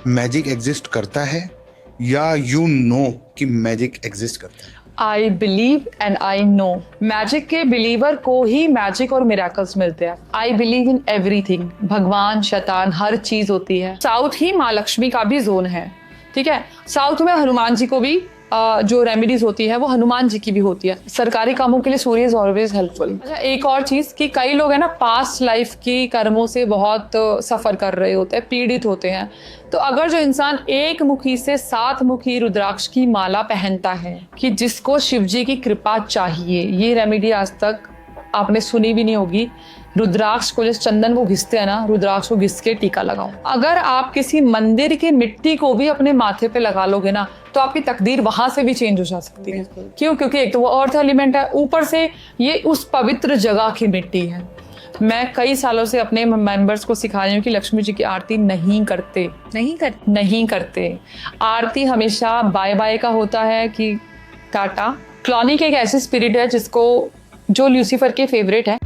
Magic exist करता है या यू नो कि मैजिक एग्जिस्ट करता है? I believe and I know. Magic के बिलीवर को ही मैजिक और मिराकल्स मिलते हैं। आई बिलीव इन एवरीथिंग। भगवान, शैतान, हर चीज होती है। साउथ ही माँ लक्ष्मी का भी जोन है, ठीक है। साउथ में हनुमान जी को भी जो रेमेडीज होती है वो हनुमान जी की भी होती है। सरकारी कामों के लिए सूर्य इज ऑलवेज हेल्पफुल। अच्छा, एक और चीज कि कई लोग है ना पास्ट लाइफ की कर्मों से बहुत सफर कर रहे होते हैं, पीड़ित होते हैं। तो अगर जो इंसान एक मुखी से 7 मुखी रुद्राक्ष की माला पहनता है, कि जिसको शिव जी की कृपा चाहिए, ये रेमेडी आज तक आपने सुनी भी नहीं होगी। रुद्राक्ष को, जैसे चंदन को घिसते हैं ना, रुद्राक्ष को घिस के टीका लगाओ। अगर आप किसी मंदिर की मिट्टी को भी अपने माथे पे लगा लोगे ना, तो आपकी तकदीर वहां से भी चेंज हो जा सकती है। क्यों? क्योंकि एक तो वो अर्थ एलिमेंट है, ऊपर से ये उस पवित्र जगह की मिट्टी है। मैं कई सालों से अपने मेंबर्स को सिखा रही हूँ कि लक्ष्मी जी की आरती नहीं करते। आरती हमेशा बाय बाय का होता है कि टाटा। क्लॉनिक एक ऐसी स्पिरिट है जो ल्यूसीफर के फेवरेट है।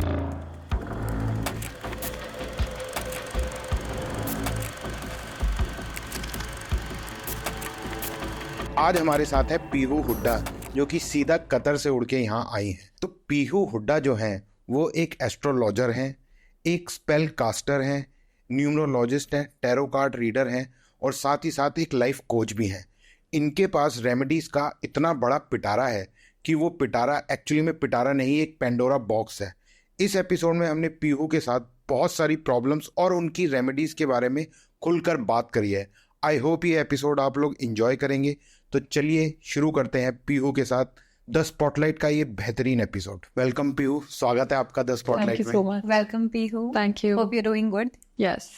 आज हमारे साथ है पीहू हुड्डा, जो कि सीधा कतर से उड़ के यहाँ आई हैं। तो पीहू हुड्डा जो हैं वो एक एस्ट्रोलॉजर हैं, एक स्पेल कास्टर हैं, न्यूमरोलॉजिस्ट हैं, टैरो कार्ड रीडर हैं और साथ ही साथ एक लाइफ कोच भी हैं। इनके पास रेमेडीज़ का इतना बड़ा पिटारा है कि वो पिटारा एक्चुअली में पिटारा नहीं, एक पेंडोरा बॉक्स है। इस एपिसोड में हमने पीहू के साथ बहुत सारी प्रॉब्लम्स और उनकी रेमेडीज़ के बारे में खुलकर बात करी है। आई होप ये एपिसोड आप लोग इंजॉय करेंगे। तो चलिए शुरू करते हैं पीहू के साथ द स्पॉटलाइट का ये बेहतरीन एपिसोड। वेलकम पीहू, स्वागत है आपका द स्पॉटलाइट में। Welcome Pihu, thank you. Hope you doing good. Yes.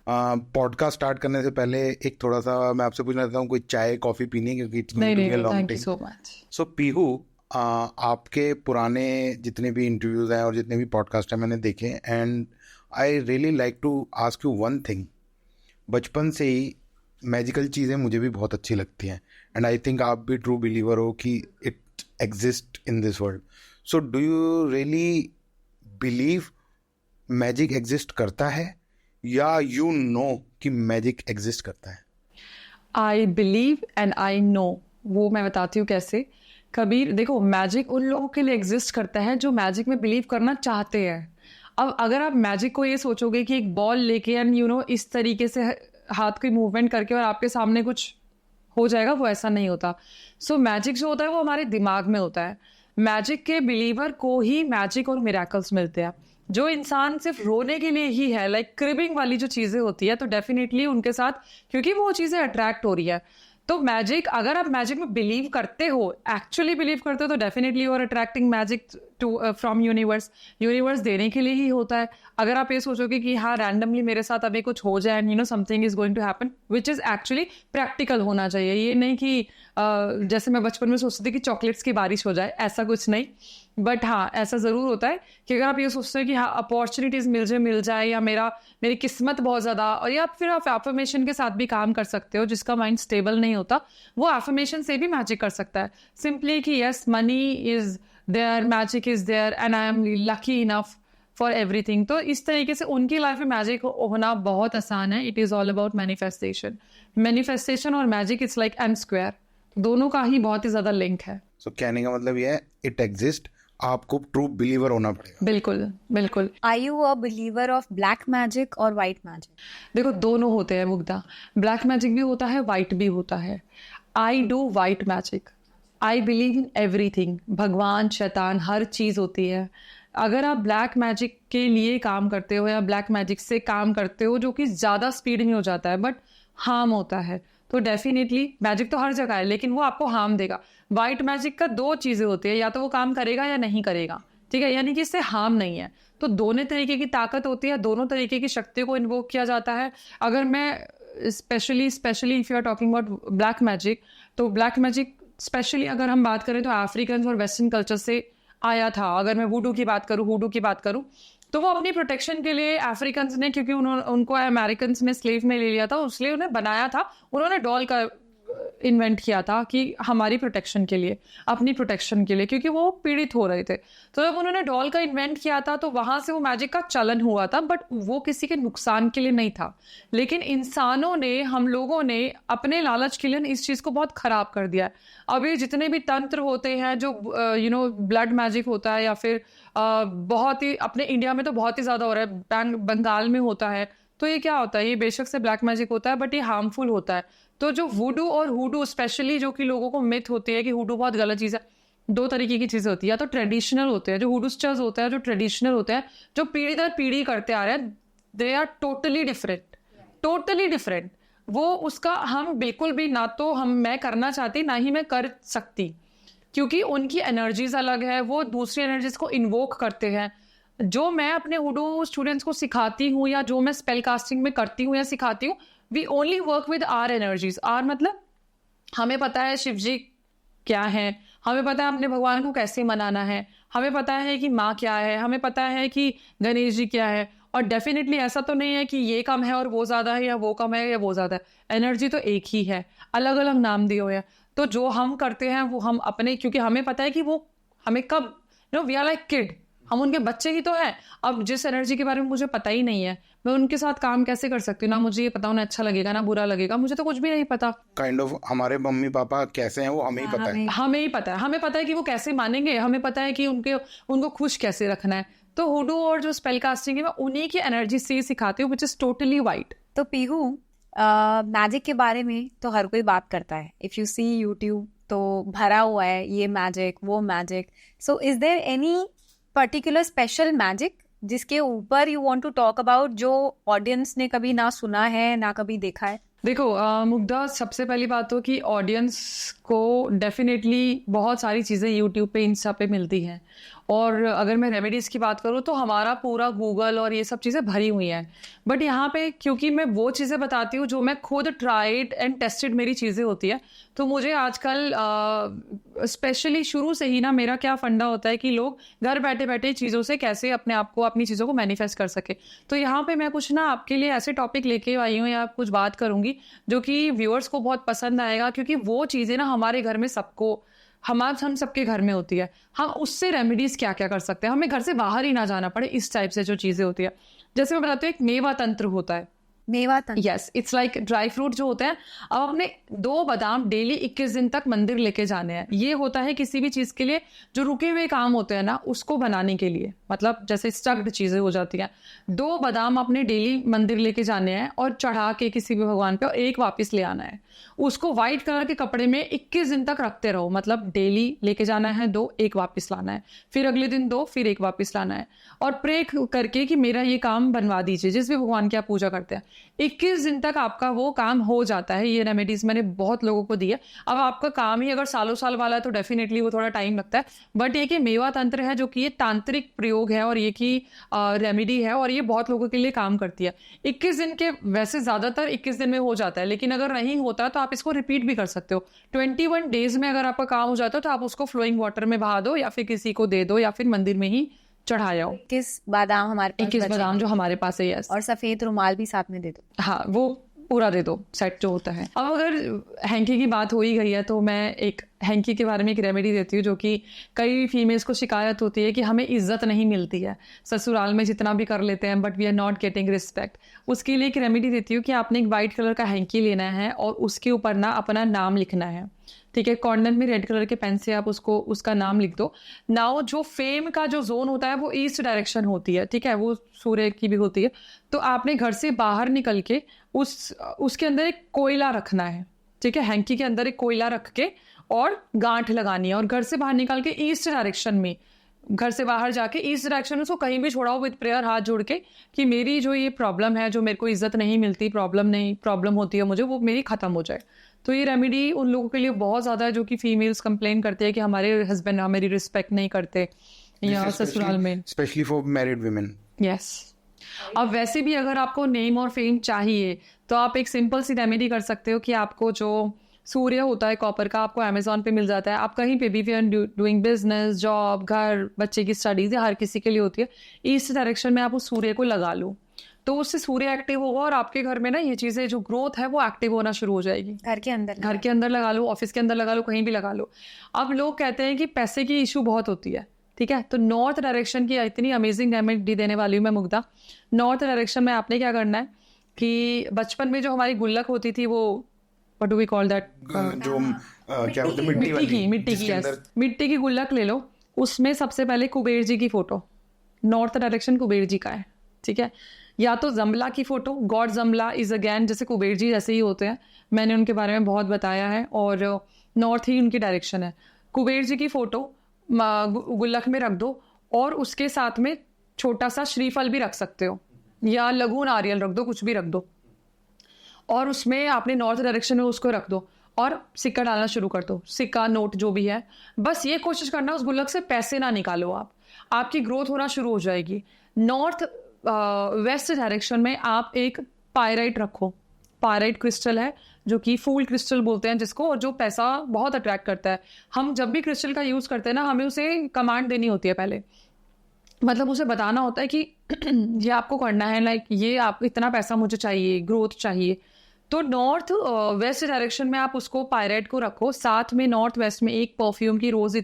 Podcast start करने से पहले एक थोड़ा सा मैं आपसे पूछना चाहता हूँ, कोई चाय कॉफी पीनी है? क्योंकि it's going to be a long thank you time. So much. So Pihu, आपके पुराने जितने भी इंटरव्यूज हैं और जितने भी पॉडकास्ट हैं मैंने देखे, and I really like to ask you one thing. बचपन से ही मैजिकल चीज़ें मुझे भी बहुत अच्छी लगती हैं, एंड आई थिंक आप भी ट्रू बिलीवर हो कि it exist in this world. So do you really believe magic exist करता है या यू नो कि मैजिक एग्जिस्ट करता है? I believe and I know. वो मैं बताती हूँ कैसे। कबीर, देखो, मैजिक उन लोगों के लिए एग्जिस्ट करता है जो मैजिक में बिलीव करना चाहते हैं। अब अगर आप मैजिक को ये सोचोगे कि एक बॉल लेके एंड इस तरीके से हाथ की मूवमेंट करके और आपके सामने कुछ हो जाएगा, वो ऐसा नहीं होता। सो मैजिक जो होता है वो हमारे दिमाग में होता है। मैजिक के बिलीवर को ही मैजिक और मिराकल्स मिलते हैं। जो इंसान सिर्फ रोने के लिए ही है, लाइक क्रिबिंग वाली जो चीज़ें होती है, तो डेफिनेटली उनके साथ, क्योंकि वो चीज़ें अट्रैक्ट हो रही है। तो मैजिक, अगर आप मैजिक में बिलीव करते हो, एक्चुअली बिलीव करते हो, तो definitely you are attracting magic to from universe देने के लिए ही होता है। अगर आप ये सोचोगे कि हाँ रैंडमली मेरे साथ अभी कुछ हो जाए and something is going to happen, which is actually practical होना चाहिए। ये नहीं कि जैसे मैं बचपन में सोचती थी कि चॉकलेट्स की बारिश हो जाए, ऐसा कुछ नहीं। बट हाँ, ऐसा ज़रूर होता है कि अगर आप ये सोचते हैं कि हाँ अपॉर्चुनिटीज़ मिल जाए या मेरी किस्मत बहुत ज़्यादा, और या फिर आप एफर्मेशन के साथ भी काम कर सकते हो। जिसका माइंड स्टेबल नहीं होता वो एफर्मेशन से भी मैजिक कर सकता है। सिंपली कि yes, money is there, magic is there and I am lucky enough for everything. तो इस तरीके से उनकी लाइफ में मैजिक होना बहुत आसान है। It is all about manifestation और magic it's like M square. दोनों का ही बहुत ही ज़्यादा लिंक है। सो कहने का मतलब ये है, इट एग्जिस्ट, आपको ट्रू बिलीवर होना पड़ेगा। बिल्कुल। Are you a believer of black magic और वाइट मैजिक? देखो, दोनों होते हैं मुग्धा। ब्लैक मैजिक भी होता है, वाइट भी होता है। I do white magic. I believe in everything. भगवान, शैतान, हर चीज़ होती है। अगर आप ब्लैक मैजिक के लिए काम करते हो या ब्लैक मैजिक से काम करते हो, जो कि ज़्यादा स्पीड में हो जाता है बट हार्म होता है, तो डेफिनेटली मैजिक तो हर जगह है लेकिन वो आपको हार्म देगा। वाइट मैजिक का 2 चीज़ें होती है, या तो वो काम करेगा या नहीं करेगा, ठीक है, यानी कि इससे हार्म नहीं है। तो दोनों तरीके की ताकत होती है, दोनों तरीके की शक्ति को इन्वोक किया जाता है। अगर मैं specially if you are talking about black magic, तो ब्लैक मैजिक स्पेशली अगर हम बात करें तो अफ्रीकन और वेस्टर्न कल्चर से आया था। अगर मैं हुडू की बात करूँ तो वो अपनी प्रोटेक्शन के लिए अफ्रीकन्स ने, क्योंकि उनको अमेरिकन्स ने स्लेव में ले लिया था, इसलिए उन्हें बनाया था। उन्होंने डॉल का इन्वेंट किया था कि हमारी प्रोटेक्शन के लिए, अपनी प्रोटेक्शन के लिए, क्योंकि वो पीड़ित हो रहे थे। तो जब उन्होंने डॉल का इन्वेंट किया था तो वहां से वो मैजिक का चलन हुआ था, बट वो किसी के नुकसान के लिए नहीं था। लेकिन इंसानों ने, हम लोगों ने अपने लालच के लिए इस चीज को बहुत खराब कर दिया है। अभी जितने भी तंत्र होते हैं जो ब्लड मैजिक होता है, या फिर बहुत ही अपने इंडिया में तो बहुत ही ज्यादा हो रहा है, बंगाल में होता है, तो ये क्या होता है, ये बेशक से ब्लैक मैजिक होता है बट ये हार्मफुल होता है। तो जो वुडू और हुडू, स्पेशली जो कि लोगों को मिथ होती है कि हुडू बहुत गलत चीज़ है, दो तरीके की चीज़ें होती है। या तो ट्रेडिशनल होते हैं, जो हुडूस्टर्स होते हैं, जो ट्रेडिशनल होते हैं, जो पीढ़ी दर पीढ़ी करते आ रहे हैं, they are totally different, totally different. वो उसका हम बिल्कुल भी ना, तो मैं करना चाहती ना ही मैं कर सकती, क्योंकि उनकी एनर्जीज अलग है, वो दूसरी एनर्जीज को इन्वोक करते हैं। जो मैं अपने हुडू स्टूडेंट्स को सिखाती हूँ, या जो मैं स्पेल कास्टिंग में करती हूँ या सिखाती हूँ, we only work with our energies. Our मतलब हमें पता है शिव जी क्या है, हमें पता है अपने भगवान को कैसे मनाना है, हमें पता है कि माँ क्या है, हमें पता है कि गणेश जी क्या है। और डेफिनेटली ऐसा तो नहीं है कि ये कम है और वो ज्यादा है, या वो कम है या वो ज्यादा है। एनर्जी तो एक ही है, अलग अलग नाम दिए हुए हैं। तो जो हम करते हैं वो हम अपने, क्योंकि हमें पता है कि वो हमें कब, वी आर लाइक किड, हम उनके बच्चे ही तो हैं। अब जिस एनर्जी के बारे में मुझे पता ही नहीं है, मैं उनके साथ काम कैसे कर सकती हूँ? ना मुझे ये पता उन्हें अच्छा लगेगा ना बुरा लगेगा, मुझे तो कुछ भी नहीं पता। काइंड ऑफ हमारे मम्मी पापा कैसे हैं वो हमें ही पता है। हमें ही पता है, हमें पता है कि वो कैसे मानेंगे, हमें पता है कि उनको खुश कैसे रखना है। तो हुडू और जो स्पेल कास्टिंग है, मैं उन्हीं की एनर्जी से ही सिखाती हूँ, विच इज टोटली वाइट। तो पीहू, मैजिक के बारे में तो हर कोई बात करता है। इफ यू सी यूट्यूब तो भरा हुआ है ये मैजिक वो magic. So is there any particular special magic जिसके ऊपर you want to talk about, जो ऑडियंस ने कभी ना सुना है ना कभी देखा है? देखो मुग्धा, सबसे पहली बात तो कि ऑडियंस को डेफिनेटली बहुत सारी चीज़ें यूट्यूब पे, इंस्टा पे मिलती हैं। और अगर मैं रेमेडीज़ की बात करूँ तो हमारा पूरा गूगल और ये सब चीज़ें भरी हुई हैं। बट यहाँ पे क्योंकि मैं वो चीज़ें बताती हूँ जो मैं खुद ट्राइड एंड टेस्टेड मेरी चीज़ें होती है, तो मुझे आजकल स्पेशली शुरू से ही ना, मेरा क्या फंडा होता है कि लोग घर बैठे बैठे चीज़ों से कैसे अपने आप को, अपनी चीज़ों को मैनिफेस्ट कर सके। तो यहाँ पे मैं कुछ ना आपके लिए ऐसे टॉपिक लेके आई हूँ, या कुछ बात करूँगी जो कि व्यूअर्स को बहुत पसंद आएगा, क्योंकि वो चीज़ें ना हमारे घर में सबको, हम सबके घर में होती है। हम उससे रेमेडीज क्या क्या कर सकते हैं, हमें घर से बाहर ही ना जाना पड़े, इस टाइप से जो चीज़ें होती है। जैसे मैं बताती हूँ, एक मेवा तंत्र होता है। मेवा तंत्र? Yes, it's like dry fruit जो होते हैं। अब अपने 2 बादाम डेली 21 दिन तक मंदिर लेके जाने हैं। ये होता है किसी भी चीज के लिए, जो रुके हुए काम होते हैं ना, उसको बनाने के लिए, मतलब जैसे स्टक्ड चीजें हो जाती हैं। 2 बादाम अपने डेली मंदिर लेके जाने हैं और चढ़ा के किसी भी भगवान पे, और एक वापस ले आना है। उसको व्हाइट कलर के कपड़े में 21 दिन तक रखते रहो, मतलब डेली लेके जाना है 2, एक वापस लाना है, फिर अगले दिन 2, फिर एक वापस लाना है, और प्रे करके कि मेरा ये काम बनवा दीजिए, जिस भी भगवान की आप पूजा करते हैं। 21 दिन तक आपका वो काम हो जाता है। ये रेमेडीज मैंने बहुत लोगों को दी है। अब आपका काम ही अगर सालों साल वाला है तो डेफिनेटली वो थोड़ा टाइम लगता है। बट ये कि मेवा तंत्र है, जो कि ये तांत्रिक प्रयोग है और ये की रेमेडी है, और ये बहुत लोगों के लिए काम करती है। 21 दिन के, वैसे ज्यादातर 21 दिन में हो जाता है, लेकिन अगर नहीं होता तो आप इसको रिपीट भी कर सकते हो। 21 डेज में अगर आपका काम हो जाता है तो आप उसको फ्लोइंग वाटर में बहा दो, या फिर किसी को दे दो, या फिर मंदिर में ही चढ़ा जाओ। 21 बादाम हमारे पास 21 बादाम जो हमारे पास है, यस। और सफेद रुमाल भी साथ में दे दो। हाँ, वो पूरा दे दो, सेट जो होता है। अब अगर हैंकी की बात हो ही गई है तो मैं एक हैंकी के बारे में एक रेमेडी देती हूँ, जो कि कई फीमेल्स को शिकायत होती है कि हमें इज्जत नहीं मिलती है, ससुराल में जितना भी कर लेते हैं but we are not getting respect. उसके लिए एक रेमेडी देती हूँ कि आपने एक वाइट कलर का हैंकी लेना है और उसके ऊपर ना अपना नाम लिखना है। ठीक है, कॉर्नर में रेड कलर के पेन से आप उसका नाम लिख दो। नाउ जो फेम का जो जोन होता है वो ईस्ट डायरेक्शन होती है, ठीक है, वो सूर्य की भी होती है। तो आपने घर से बाहर निकल के उसके अंदर एक कोयला रखना है, ठीक है, हैंकी के अंदर एक कोयला रख के और गांठ लगानी है, और घर से बाहर निकल के ईस्ट डायरेक्शन में, घर से बाहर जाके ईस्ट डायरेक्शन में उसको कहीं भी छोड़ाओ विद प्रेयर, हाथ जोड़ के, कि मेरी जो ये प्रॉब्लम है, जो मेरे को इज्जत नहीं मिलती, प्रॉब्लम होती है मुझे, वो मेरी खत्म हो जाए। तो ये रेमेडी उन लोगों के लिए बहुत ज्यादा है जो कि फीमेल्स कंप्लेन करते हैं कि हमारे हस्बैंड हमारी रिस्पेक्ट नहीं करते, या ससुराल में, specially for married women. Yes. अब वैसे भी अगर आपको नेम और फेम चाहिए तो आप एक सिंपल सी रेमेडी कर सकते हो कि आपको जो सूर्य होता है कॉपर का, आपको अमेजोन पे मिल जाता है। आप कहीं पे भी डूइंग बिजनेस, जॉब, घर, बच्चे की स्टडीज, या हर किसी के लिए होती है, ईस्ट डायरेक्शन में आप उस सूर्य को लगा लो। तो उससे सूर्य एक्टिव होगा और आपके घर में ना ये चीजें जो ग्रोथ है वो एक्टिव होना शुरू हो जाएगी। घर के अंदर लगा लो, ऑफिस के अंदर लगा लो, कहीं भी लगा लो। अब लोग कहते हैं कि पैसे की इशू बहुत होती है, ठीक है, तो नॉर्थ डायरेक्शन की इतनी अमेजिंग रेमेडी देने वाली हूँ मैं मुग्धा। नॉर्थ डायरेक्शन में आपने क्या करना है कि बचपन में जो हमारी गुल्लक होती थी, वो what do we call that, जो क्या बोलते हैं, मिट्टी की yes, मिट्टी की गुल्लक ले लो। उसमें सबसे पहले कुबेर जी की photo, north direction Kuber ji का है, ठीक है, या तो जमला की फोटो, गॉड जमला इज अगेन जैसे कुबेर जी जैसे ही होते हैं, मैंने उनके बारे में बहुत बताया है, और नॉर्थ ही उनकी डायरेक्शन है। कुबेर जी की फोटो गुल्लक में रख दो, और उसके साथ में छोटा सा श्रीफल भी रख सकते हो, या लघु नारियल रख दो, कुछ भी रख दो, और उसमें आपने नॉर्थ डायरेक्शन में उसको रख दो और सिक्का डालना शुरू कर दो, सिक्का नोट जो भी है। बस ये कोशिश करना उस गुल्लक से पैसे ना निकालो आप, आपकी ग्रोथ होना शुरू हो जाएगी। नॉर्थ वेस्ट डायरेक्शन में आप एक पायराइट रखो, पायराइट क्रिस्टल है जो कि फूल क्रिस्टल बोलते हैं जिसको, और जो पैसा बहुत अट्रैक्ट करता है। हम जब भी क्रिस्टल का यूज करते हैं ना, हमें उसे कमांड देनी होती है पहले, मतलब उसे बताना होता है कि ये आपको करना है, लाइक ये आप इतना पैसा मुझे चाहिए, ग्रोथ चाहिए। तो नॉर्थ वेस्ट डायरेक्शन में आप उसको पायराइट को रखो, साथ में नॉर्थ वेस्ट में एक परफ्यूम की रोज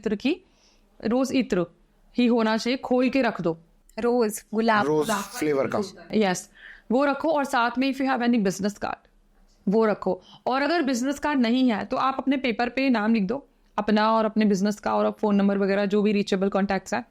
इत्र ही होना चाहिए, खोल के रख दो, रोज गुलाब फ्लेवर का, यस, वो रखो। और साथ में if you have any business card वो रखो। और अगर बिजनेस कार्ड नहीं है तो आप अपने पेपर पे नाम लिख दो अपना और अपने बिजनेस का, और फ़ोन नंबर वगैरह जो भी रीचेबल कॉन्टैक्ट्स है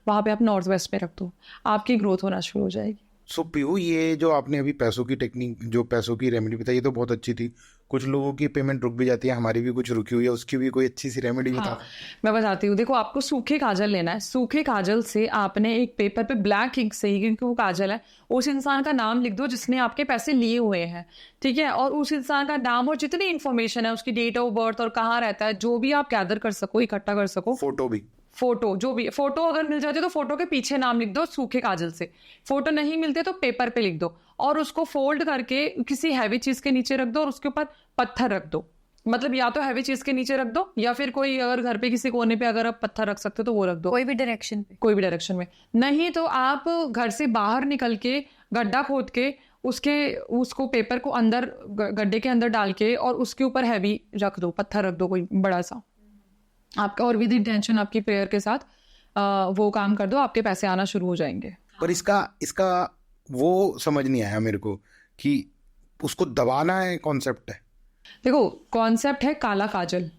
वहाँ पे आप नॉर्थ वेस्ट में रख दो, आपकी ग्रोथ होना शुरू हो जाएगी। सो पीहू, ये जो आपने अभी पैसों की टेक्निक, जो पैसों की रेमेडी बताई, ये तो बहुत अच्छी थी। कुछ लोगों की पेमेंट रुक भी जाती है, हमारी भी कुछ रुकी हुई है, उसकी भी कोई अच्छी सी रेमेडी बता। हाँ, मैं बताती हूँ। देखो, आपको सूखे काजल लेना है। सूखे काजल से आपने एक पेपर पे ब्लैक इंक से ही, क्योंकि वो काजल है, उस इंसान का नाम लिख दो जिसने आपके पैसे लिए हुए हैं, ठीक है, और उस इंसान का नाम और जितनी इन्फॉर्मेशन है, उसकी डेट ऑफ बर्थ और कहाँ रहता है, जो भी आप गैदर कर सको, इकट्ठा कर सको। फोटो जो भी, फोटो अगर मिल जाती है तो फोटो के पीछे नाम लिख दो सूखे काजल से। फोटो नहीं मिलते तो पेपर पे लिख दो, और उसको फोल्ड करके किसी हैवी चीज के नीचे रख दो, और उसके ऊपर पत्थर रख दो। मतलब या तो हैवी चीज के नीचे रख दो, या फिर कोई अगर घर पे किसी कोने पे अगर आप पत्थर रख सकते हो तो वो रख दो, कोई भी डायरेक्शन में। नहीं तो आप घर से बाहर निकल के गड्ढा खोद के उसको पेपर को अंदर गड्ढे के अंदर डाल के, और उसके ऊपर हैवी रख दो, पत्थर रख दो कोई बड़ा सा आपका, और विद इंटेंशन आपकी प्रेयर के साथ वो काम कर दो, आपके पैसे आना शुरू हो जाएंगे। पर इसका वो समझ नहीं आया मेरे को कि उसको दबाना है, कॉन्सेप्ट है। देखो, कॉन्सेप्ट है काला काजल,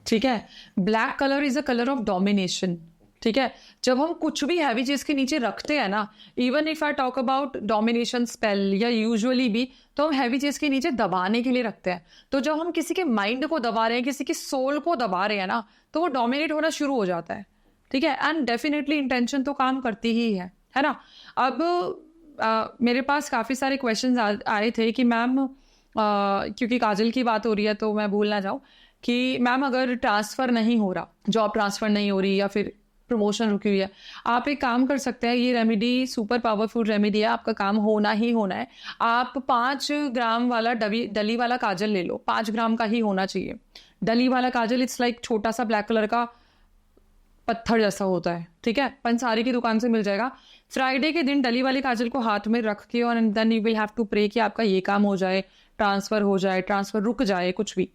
ठीक है, black colour is a colour of domination, ठीक है। जब हम कुछ भी हैवी चीज के नीचे रखते हैं ना, even if I talk about domination spell या यूजुअली भी, तो हम हैवी चीज के नीचे दबाने के लिए रखते हैं। तो जब हम किसी के माइंड को दबा रहे हैं, किसी की सोल को दबा रहे हैं ना, तो वो डोमिनेट होना शुरू हो जाता है, ठीक है। एंड डेफिनेटली इंटेंशन तो काम करती ही है ना। अब मेरे पास काफी सारे क्वेश्चंस आए थे कि मैम, क्योंकि काजल की बात हो रही है तो मैं भूल ना जाऊं कि मैम अगर ट्रांसफर नहीं हो रहा, जॉब ट्रांसफर नहीं हो रही, या फिर प्रमोशन रुकी हुई है, आप एक काम कर सकते हैं। ये रेमेडी सुपर पावरफुल रेमेडी है, आपका काम होना ही होना है। आप 5 ग्राम वाला डली वाला काजल ले लो, 5 ग्राम का ही होना चाहिए। डली वाला काजल इट्स लाइक छोटा सा ब्लैक कलर का पत्थर जैसा होता है, ठीक है, पंसारी की दुकान से मिल जाएगा। फ्राइडे के दिन डली वाली काजल को हाथ में रख के, और then you will have to pray कि आपका ये काम हो जाए, ट्रांसफर हो जाए, ट्रांसफर रुक जाए, कुछ भी,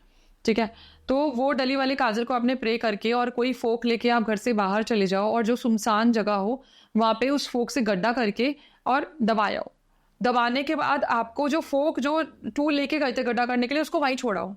ठीक है। तो वो डली वाले काजल को आपने प्रे करके, और कोई फोक लेके आप घर से बाहर चले जाओ, और जो सुनसान जगह हो वहाँ पे उस फोक से गड्ढा करके और दबाओ। दबाने के बाद आपको जो फोक, जो टूल लेके गए थे गड्ढा करने के लिए, उसको वहीं छोड़ाओ,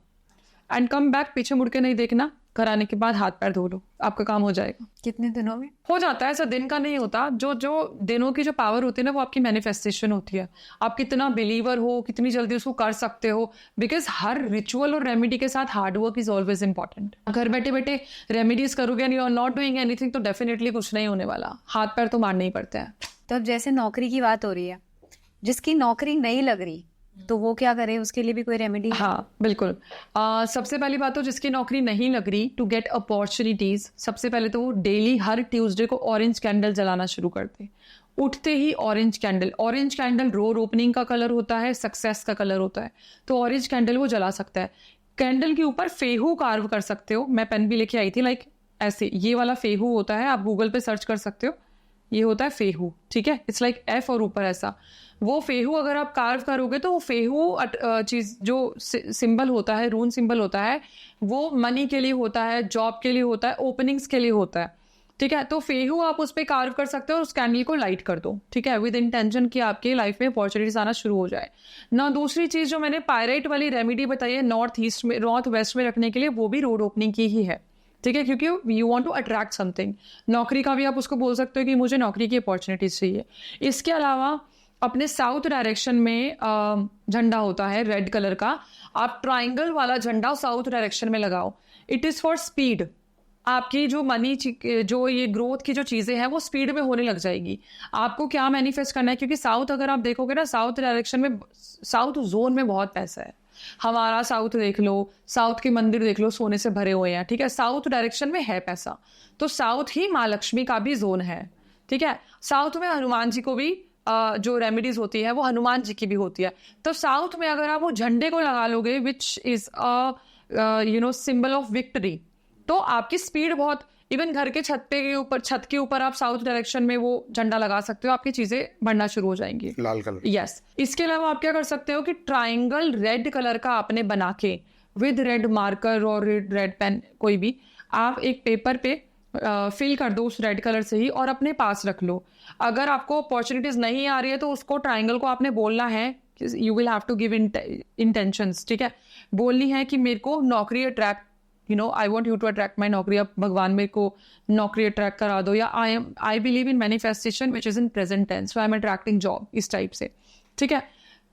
एंड कम बैक, पीछे मुड़ के नहीं देखना। घर आने के बाद हाथ पैर धो लो, आपका काम हो जाएगा। कितने दिनों में हो जाता है, ऐसा दिन का नहीं होता। जो दिनों की जो पावर होती है ना, वो आपकी मैनिफेस्टेशन होती है। आप कितना बिलीवर हो, कितनी जल्दी उसको कर सकते हो, बिकॉज हर रिचुअल और रेमेडी के साथ हार्डवर्क इज ऑलवेज इंपॉर्टेंट। घर बैठे बैठे रेमेडीज करोगे and you are not doing anything, तो डेफिनेटली कुछ नहीं होने वाला, हाथ पैर तो मारने ही पड़ते हैं। तो अब जैसे नौकरी की बात हो रही है, जिसकी नौकरी नहीं लग रही, तो वो क्या करे, उसके लिए भी कोई रेमेडी? हाँ बिल्कुल। सबसे पहली बात तो जिसकी नौकरी नहीं लग रही, टू गेट अपॉर्चुनिटीज, सबसे पहले तो वो डेली हर ट्यूसडे को ऑरेंज कैंडल जलाना शुरू करते। उठते ही ऑरेंज कैंडल डोर ओपनिंग का कलर होता है, सक्सेस का कलर होता है, तो ऑरेंज कैंडल वो जला सकता है। कैंडल के ऊपर फेहू कार्व कर सकते हो, मैं पेन भी लेके आई थी, लाइक ऐसे, ये वाला फेहू होता है, आप गूगल पे सर्च कर सकते हो, ये होता है फेहू, ठीक है, इट्स लाइक एफ और ऊपर ऐसा। वो फेहू अगर आप कार्व करोगे तो वो फेहू चीज जो सिंबल होता है, रून सिंबल होता है, वो मनी के लिए होता है, जॉब के लिए होता है, ओपनिंग्स के लिए होता है, ठीक है। तो फेहू आप उस पर कार्व कर सकते हो और उस कैंडल को लाइट कर दो, ठीक है, विद इंटेंशन कि आपके लाइफ में अपॉर्चुनिटीज आना शुरू हो जाए ना। दूसरी चीज जो मैंने पायराइट वाली रेमेडी बताई है नॉर्थ वेस्ट में रखने के लिए, वो भी रोड ओपनिंग की ही है, ठीक है, क्योंकि you want to attract something. नौकरी का भी आप उसको बोल सकते हो कि मुझे नौकरी की अपॉर्चुनिटीज चाहिए। इसके अलावा अपने साउथ डायरेक्शन में झंडा होता है रेड कलर का, आप ट्राइंगल वाला झंडा साउथ डायरेक्शन में लगाओ। It is for speed. आपकी जो मनी, जो ये ग्रोथ की जो चीजें हैं वो स्पीड में होने लग जाएगी। आपको क्या मैनिफेस्ट करना है, क्योंकि साउथ अगर आप देखोगे ना, साउथ डायरेक्शन में, साउथ जोन में बहुत पैसा है। हमारा साउथ देख लो, साउथ के मंदिर देख लो, सोने से भरे हुए हैं, ठीक है, साउथ डायरेक्शन में है पैसा। तो साउथ ही माँ लक्ष्मी का भी जोन है, ठीक है। साउथ में हनुमान जी को भी जो रेमेडीज होती है वो हनुमान जी की भी होती है। तो साउथ में अगर आप वो झंडे को लगा लोगे, which is symbol of victory, तो आपकी स्पीड बहुत, इवन घर के छत के ऊपर आप साउथ डायरेक्शन में वो झंडा लगा सकते हो, आपकी चीजें बढ़ना शुरू हो जाएंगी। लाल कलर। यस। इसके अलावा आप क्या कर सकते हो कि ट्राइंगल रेड कलर का आपने बना के विद रेड मार्कर और रेड पेन, कोई भी, आप एक पेपर पे फिल कर दो उस रेड कलर से ही और अपने पास रख लो। अगर आपको अपॉर्चुनिटीज नहीं आ रही है तो उसको ट्राइंगल को आपने बोलना है, you will have to give intentions, ठीक है, बोलनी है कि मेरे को नौकरी attract, I want you to attract my नौकरी, अब भगवान मेरे को नौकरी अट्रैक्ट करा दो, या I believe in manifestation which is in present tense, so I am attracting job, इस टाइप से, ठीक है।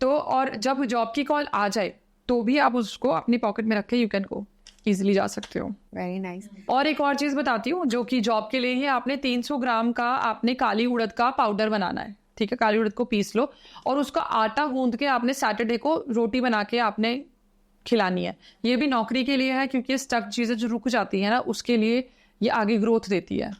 तो और जब जॉब की कॉल आ जाए तो भी आप उसको अपनी पॉकेट में रख के यू कैन गो, इजिली जा सकते हो। Very nice. और एक और चीज बताती हूँ जो कि जॉब के लिए ही, आपने 300 ग्राम का आपने काली उड़द का पाउडर बनाना है, ठीक है, काली उड़द को पीस लो और उसका आटा गूंद के आपने सैटरडे को रोटी बना के आपने खिलानी है। ये भी नौकरी के लिए है, क्योंकि स्टक चीजें जो रुक जाती है ना, उसके लिए ये आगे ग्रोथ देती है,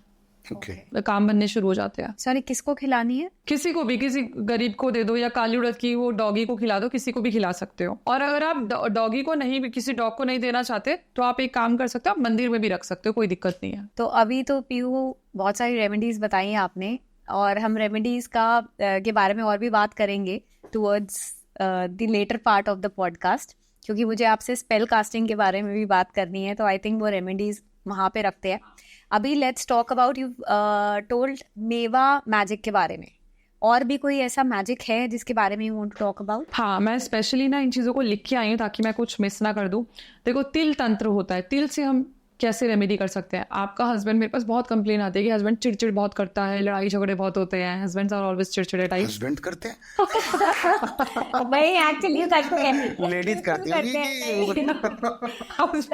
काम बनने शुरू हो जाते हैं। सॉरी, किसको खिलानी है? किसी को भी, किसी गरीब को दे दो, या काली उड़द की वो डॉगी को खिला दो, किसी को भी खिला सकते हो। और अगर आप डॉगी को नहीं, किसी डॉग को नहीं देना चाहते तो आप एक काम कर सकते हो, आप मंदिर में भी रख सकते हो, कोई दिक्कत नहीं है। तो अभी तो पीहू बहुत सारी रेमेडीज बताई हैं आपने, और हम रेमेडीज के बारे में और भी बात करेंगे towards the latter part of the podcast, क्योंकि मुझे आपसे स्पेल कास्टिंग के बारे में भी बात करनी है, तो आई थिंक वो रेमेडीज वहाँ पे रखते हैं। अभी let's talk about, you told मेवा मैजिक के बारे में, और भी कोई ऐसा मैजिक है जिसके बारे में you want to talk about? हाँ, मैं स्पेशली ना इन चीज़ों को लिख के आई हूँ ताकि मैं कुछ मिस ना कर दूँ। देखो, तिल तंत्र होता है, तिल से हम कैसे रेमेडी कर सकते हैं। आपका हस्बैंड, मेरे पास बहुत कंप्लेन आती है कि हस्बैंड चिड़चिड़ बहुत करता है, लड़ाई झगड़े बहुत होते हैं, हस्बैंड्स आर ऑलवेज चिड़चिड़े टाइप। हस्बैंड करते हैं? नहीं, एक्चुअली करते हैं, लेडीज करती हैं,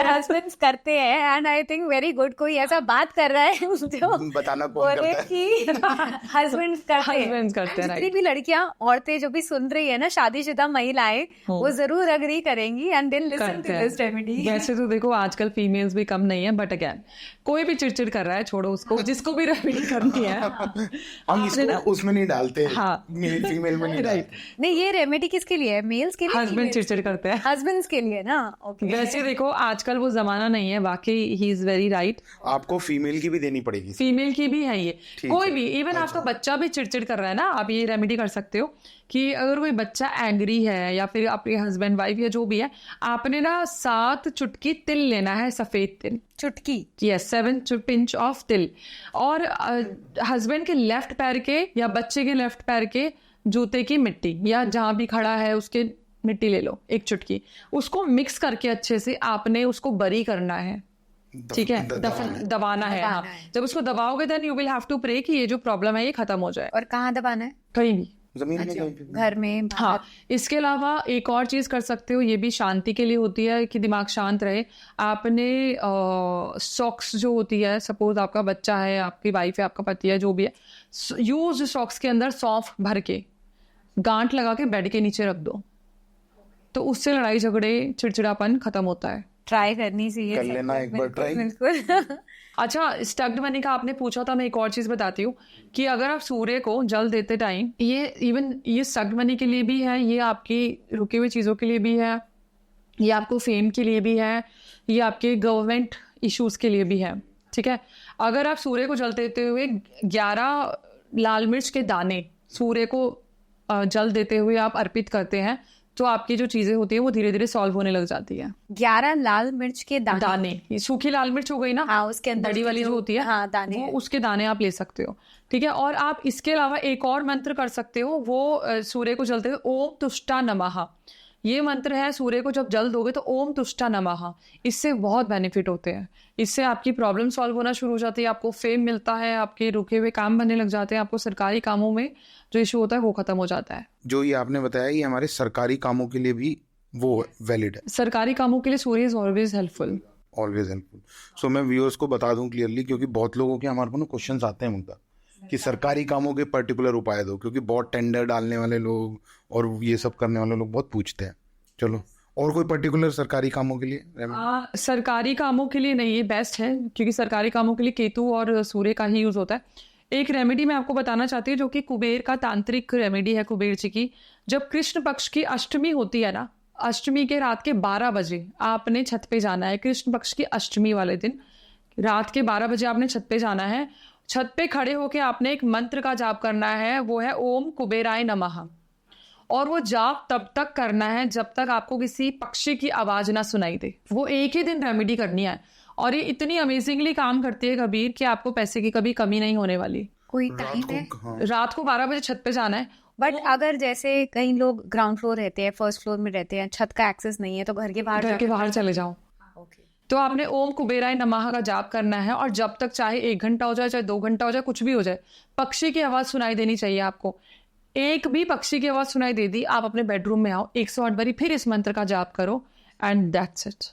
हस्बैंड्स करते हैं, and I think very good. कोई ऐसा बात कर रहा है जो बताना कौन करता है कि हस्बैंड्स करते हैं। जितनी भी लड़कियां, औरतें जो भी सुन रही है ना, शादीशुदा महिलाएं, वो जरूर अग्री करेंगी and then listen to this remedy. वैसे तो देखो आजकल फीमेल्स भी कम नहीं है, बट अगेन कोई भी चिड़चिड़ कर रहा है, छोड़ो उसको, जिसको भी रेमेडी करनी है हम इसको उसमें नहीं डालते। हाँ, फीमेल में नहीं डालते। नहीं, ये रेमेडी किसके लिए है? मेल्स के लिए? हस्बैंड चिड़चिड़ करते हैं, हस्बैंड्स के लिए ना। ओके। वैसे देखो आजकल वो जमाना नहीं है, बाकी ही इज वेरी राइट। आपको फीमेल की भी देनी पड़ेगी। फीमेल की भी है ये, कोई भी, इवन आपका बच्चा भी चिड़चिड़ कर रहा है ना, आप ये रेमेडी कर सकते हो कि अगर कोई बच्चा एंग्री है या फिर आपके हस्बैंड वाइफ या जो भी है, आपने ना 7 चुटकी तिल लेना है, सफेद तिल, चुटकी, यस, 7 पिंच ऑफ तिल, और हस्बैंड के लेफ्ट पैर के या बच्चे के लेफ्ट पैर के जूते की मिट्टी, या जहां भी खड़ा है उसके मिट्टी ले लो, एक चुटकी, उसको मिक्स करके अच्छे से आपने उसको बरी करना है, ठीक है, दबाना है। हाँ, जब उसको दबाओगे then you will have to pray कि ये जो प्रॉब्लम है ये खत्म हो जाए। और कहाँ दबाना है? कहीं भी, जमीन में, कहीं भी, घर में, हाँ। इसके अलावा एक और चीज कर सकते हो, ये भी शांति के लिए होती है कि दिमाग शांत रहे। आपने सॉक्स जो होती है, सपोज आपका बच्चा है, आपकी वाइफ है, आपका पति है, जो भी है, यूज सॉक्स के अंदर सौंफ भर के गांठ लगा के बेड के नीचे रख दो, तो उससे लड़ाई झगड़े चिड़चिड़ापन खत्म होता है। ट्राई करनी चाहिए, कर लेना एक बार ट्राई। बिल्कुल। अच्छा, स्टक्ड मनी का आपने पूछा था, मैं एक और चीज बताती हूँ कि अगर आप सूर्य को जल देते टाइम, ये स्टक्ड मनी के लिए भी है, ये आपकी रुकी हुई चीजों के लिए भी है, ये आपको फेम के लिए भी है, ये आपके गवर्नमेंट इश्यूज के लिए भी है, ठीक है। अगर आप सूर्य को जल देते हुए 11 लाल मिर्च के दाने सूर्य को जल देते हुए आप अर्पित करते हैं तो आपकी जो चीजें होती है वो धीरे धीरे सॉल्व होने लग जाती है। 11 लाल मिर्च के दाने, ये सूखी लाल मिर्च हो गई ना, हाँ, उसके अंदर बड़ी वाली जो होती है, हाँ, दाने, वो उसके दाने आप ले सकते हो, ठीक है। और आप इसके अलावा एक और मंत्र कर सकते हो, वो सूर्य को जलते हुए ओम तुष्टा नमः, ये मंत्र है, सूर्य को जब जल दोगे तो ओम तुष्टा नमः, इससे बहुत बेनिफिट होते हैं। इससे आपकी प्रॉब्लम सॉल्व होना शुरू हो जाती है, आपको फेम मिलता है, आपके रुके हुए काम बनने लग जाते हैं, आपको सरकारी कामों में जो इशू होता है वो खत्म हो जाता है। जो ये आपने बताया ये हमारे सरकारी कामों के लिए भी वो वैलिड है। सरकारी कामों के लिए Surya is always helpful. Always helpful. So मैं व्यूअर्स को बता दूं क्लियरली, क्योंकि बहुत लोगों के हमारे को ना क्वेश्चंस आते हैं उनका कि सरकारी कामों के पर्टिकुलर उपाय दो, क्योंकि बहुत टेंडर डालने वाले लोग और ये सब करने वाले लोग बहुत पूछते हैं। चलो, और कोई पर्टिकुलर सरकारी कामों के लिए? सरकारी कामों के लिए नहीं, ये बेस्ट है, क्योंकि सरकारी कामों के लिए केतु और सूर्य का ही यूज होता है। एक रेमेडी मैं आपको बताना चाहती हूँ जो कि कुबेर का तांत्रिक रेमेडी है, कुबेर जी की। जब कृष्ण पक्ष की अष्टमी होती है ना, अष्टमी के रात के 12 बजे आपने छत पे जाना है। कृष्ण पक्ष की अष्टमी वाले दिन रात के 12 बजे आपने छत पे जाना है। छत पे खड़े होके आपने एक मंत्र का जाप करना है, वो है ओम कुबेराय नमः। और वो जाप तब तक करना है जब तक आपको किसी पक्षी की आवाज ना सुनाई दे। वो एक ही दिन रेमेडी करनी है और ये इतनी अमेजिंगली काम करती है कबीर कि आपको पैसे की कभी कमी नहीं होने वाली। कोई टाइम है? रात को 12 बजे छत पे जाना है। बट अगर जैसे कई लोग ग्राउंड फ्लोर रहते हैं, फर्स्ट फ्लोर में रहते हैं, छत का एक्सेस नहीं है, तो घर के बाहर चले जाओ। तो आपने ओम कुबेराय नमः का जाप करना है और जब तक चाहे 1 घंटा हो जाए, चाहे 2 घंटा हो जाए, कुछ भी हो जाए, पक्षी की आवाज सुनाई देनी चाहिए आपको। एक भी पक्षी की आवाज सुनाई दे दी, आप अपने बेडरूम में आओ, 108 बारी फिर इस मंत्र का जाप करो एंड दैट्स इट।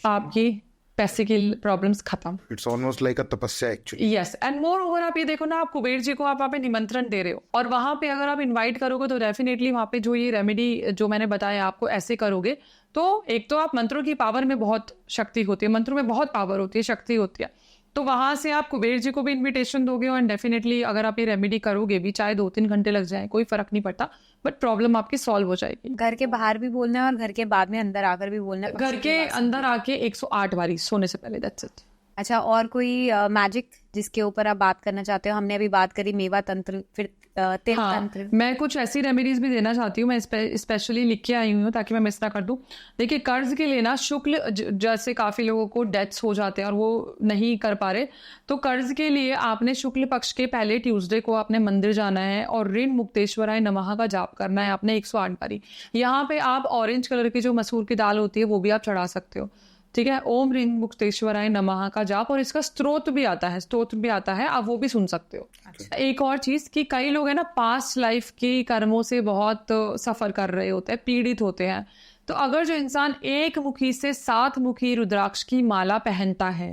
आपकी पैसे की प्रॉब्लम्स खत्म। इट्स ऑलमोस्ट लाइक अ तपस्या actually. Yes, and more over आप ये देखो ना, आप कुबेर जी को आप वहाँ पे निमंत्रण दे रहे हो और वहां पे अगर आप इनवाइट करोगे तो डेफिनेटली वहां पे जो ये रेमेडी जो मैंने बताया आपको ऐसे करोगे तो एक तो आप मंत्रों की पावर में बहुत शक्ति होती है, मंत्रों में बहुत पावर होती है, शक्ति होती है, तो वहां से आप कुबेर जी को भी इनविटेशन दोगे और डेफिनेटली अगर आप ये रेमेडी करोगे भी, चाहे 2-3 घंटे लग जाए, कोई फर्क नहीं पड़ता, बट प्रॉब्लम आपकी सॉल्व हो जाएगी। घर के बाहर भी बोलना है और घर के बाद में अंदर आकर भी बोलना है। घर के अंदर आके 108 बारी सोने से पहले, दैट्स इट। अच्छा, और कोई मैजिक जिसके ऊपर आप बात करना चाहते हो? हमने अभी बात करी मेवा तंत्र, फिर तिल तंत्र। मैं कुछ ऐसी रेमेडीज भी देना चाहती हूँ, मैं स्पेशली लिख के आई हूँ ताकि मैं मिस ना कर दूं। देखिए, कर्ज के लिए ना शुक्ल, जैसे काफी लोगों को डेथ्स हो जाते हैं और वो नहीं कर पा रहे, तो कर्ज के लिए आपने शुक्ल पक्ष के पहले ट्यूसडे को आपने मंदिर जाना है और ऋण मुक्तेश्वराय नमः का जाप करना है आपने 108 बारी। यहाँ पे आप ऑरेंज कलर की जो मसूर की दाल होती है वो भी आप चढ़ा सकते हो, ठीक है। ओम ह्रीं मुक्तेश्वराय नमः का जाप, और इसका स्तोत्र भी आता है, आप वो भी सुन सकते हो। एक और चीज कि कई लोग है ना पास्ट लाइफ की कर्मों से बहुत सफर कर रहे होते हैं, पीड़ित होते हैं, तो अगर जो इंसान 1 मुखी से 7 मुखी रुद्राक्ष की माला पहनता है,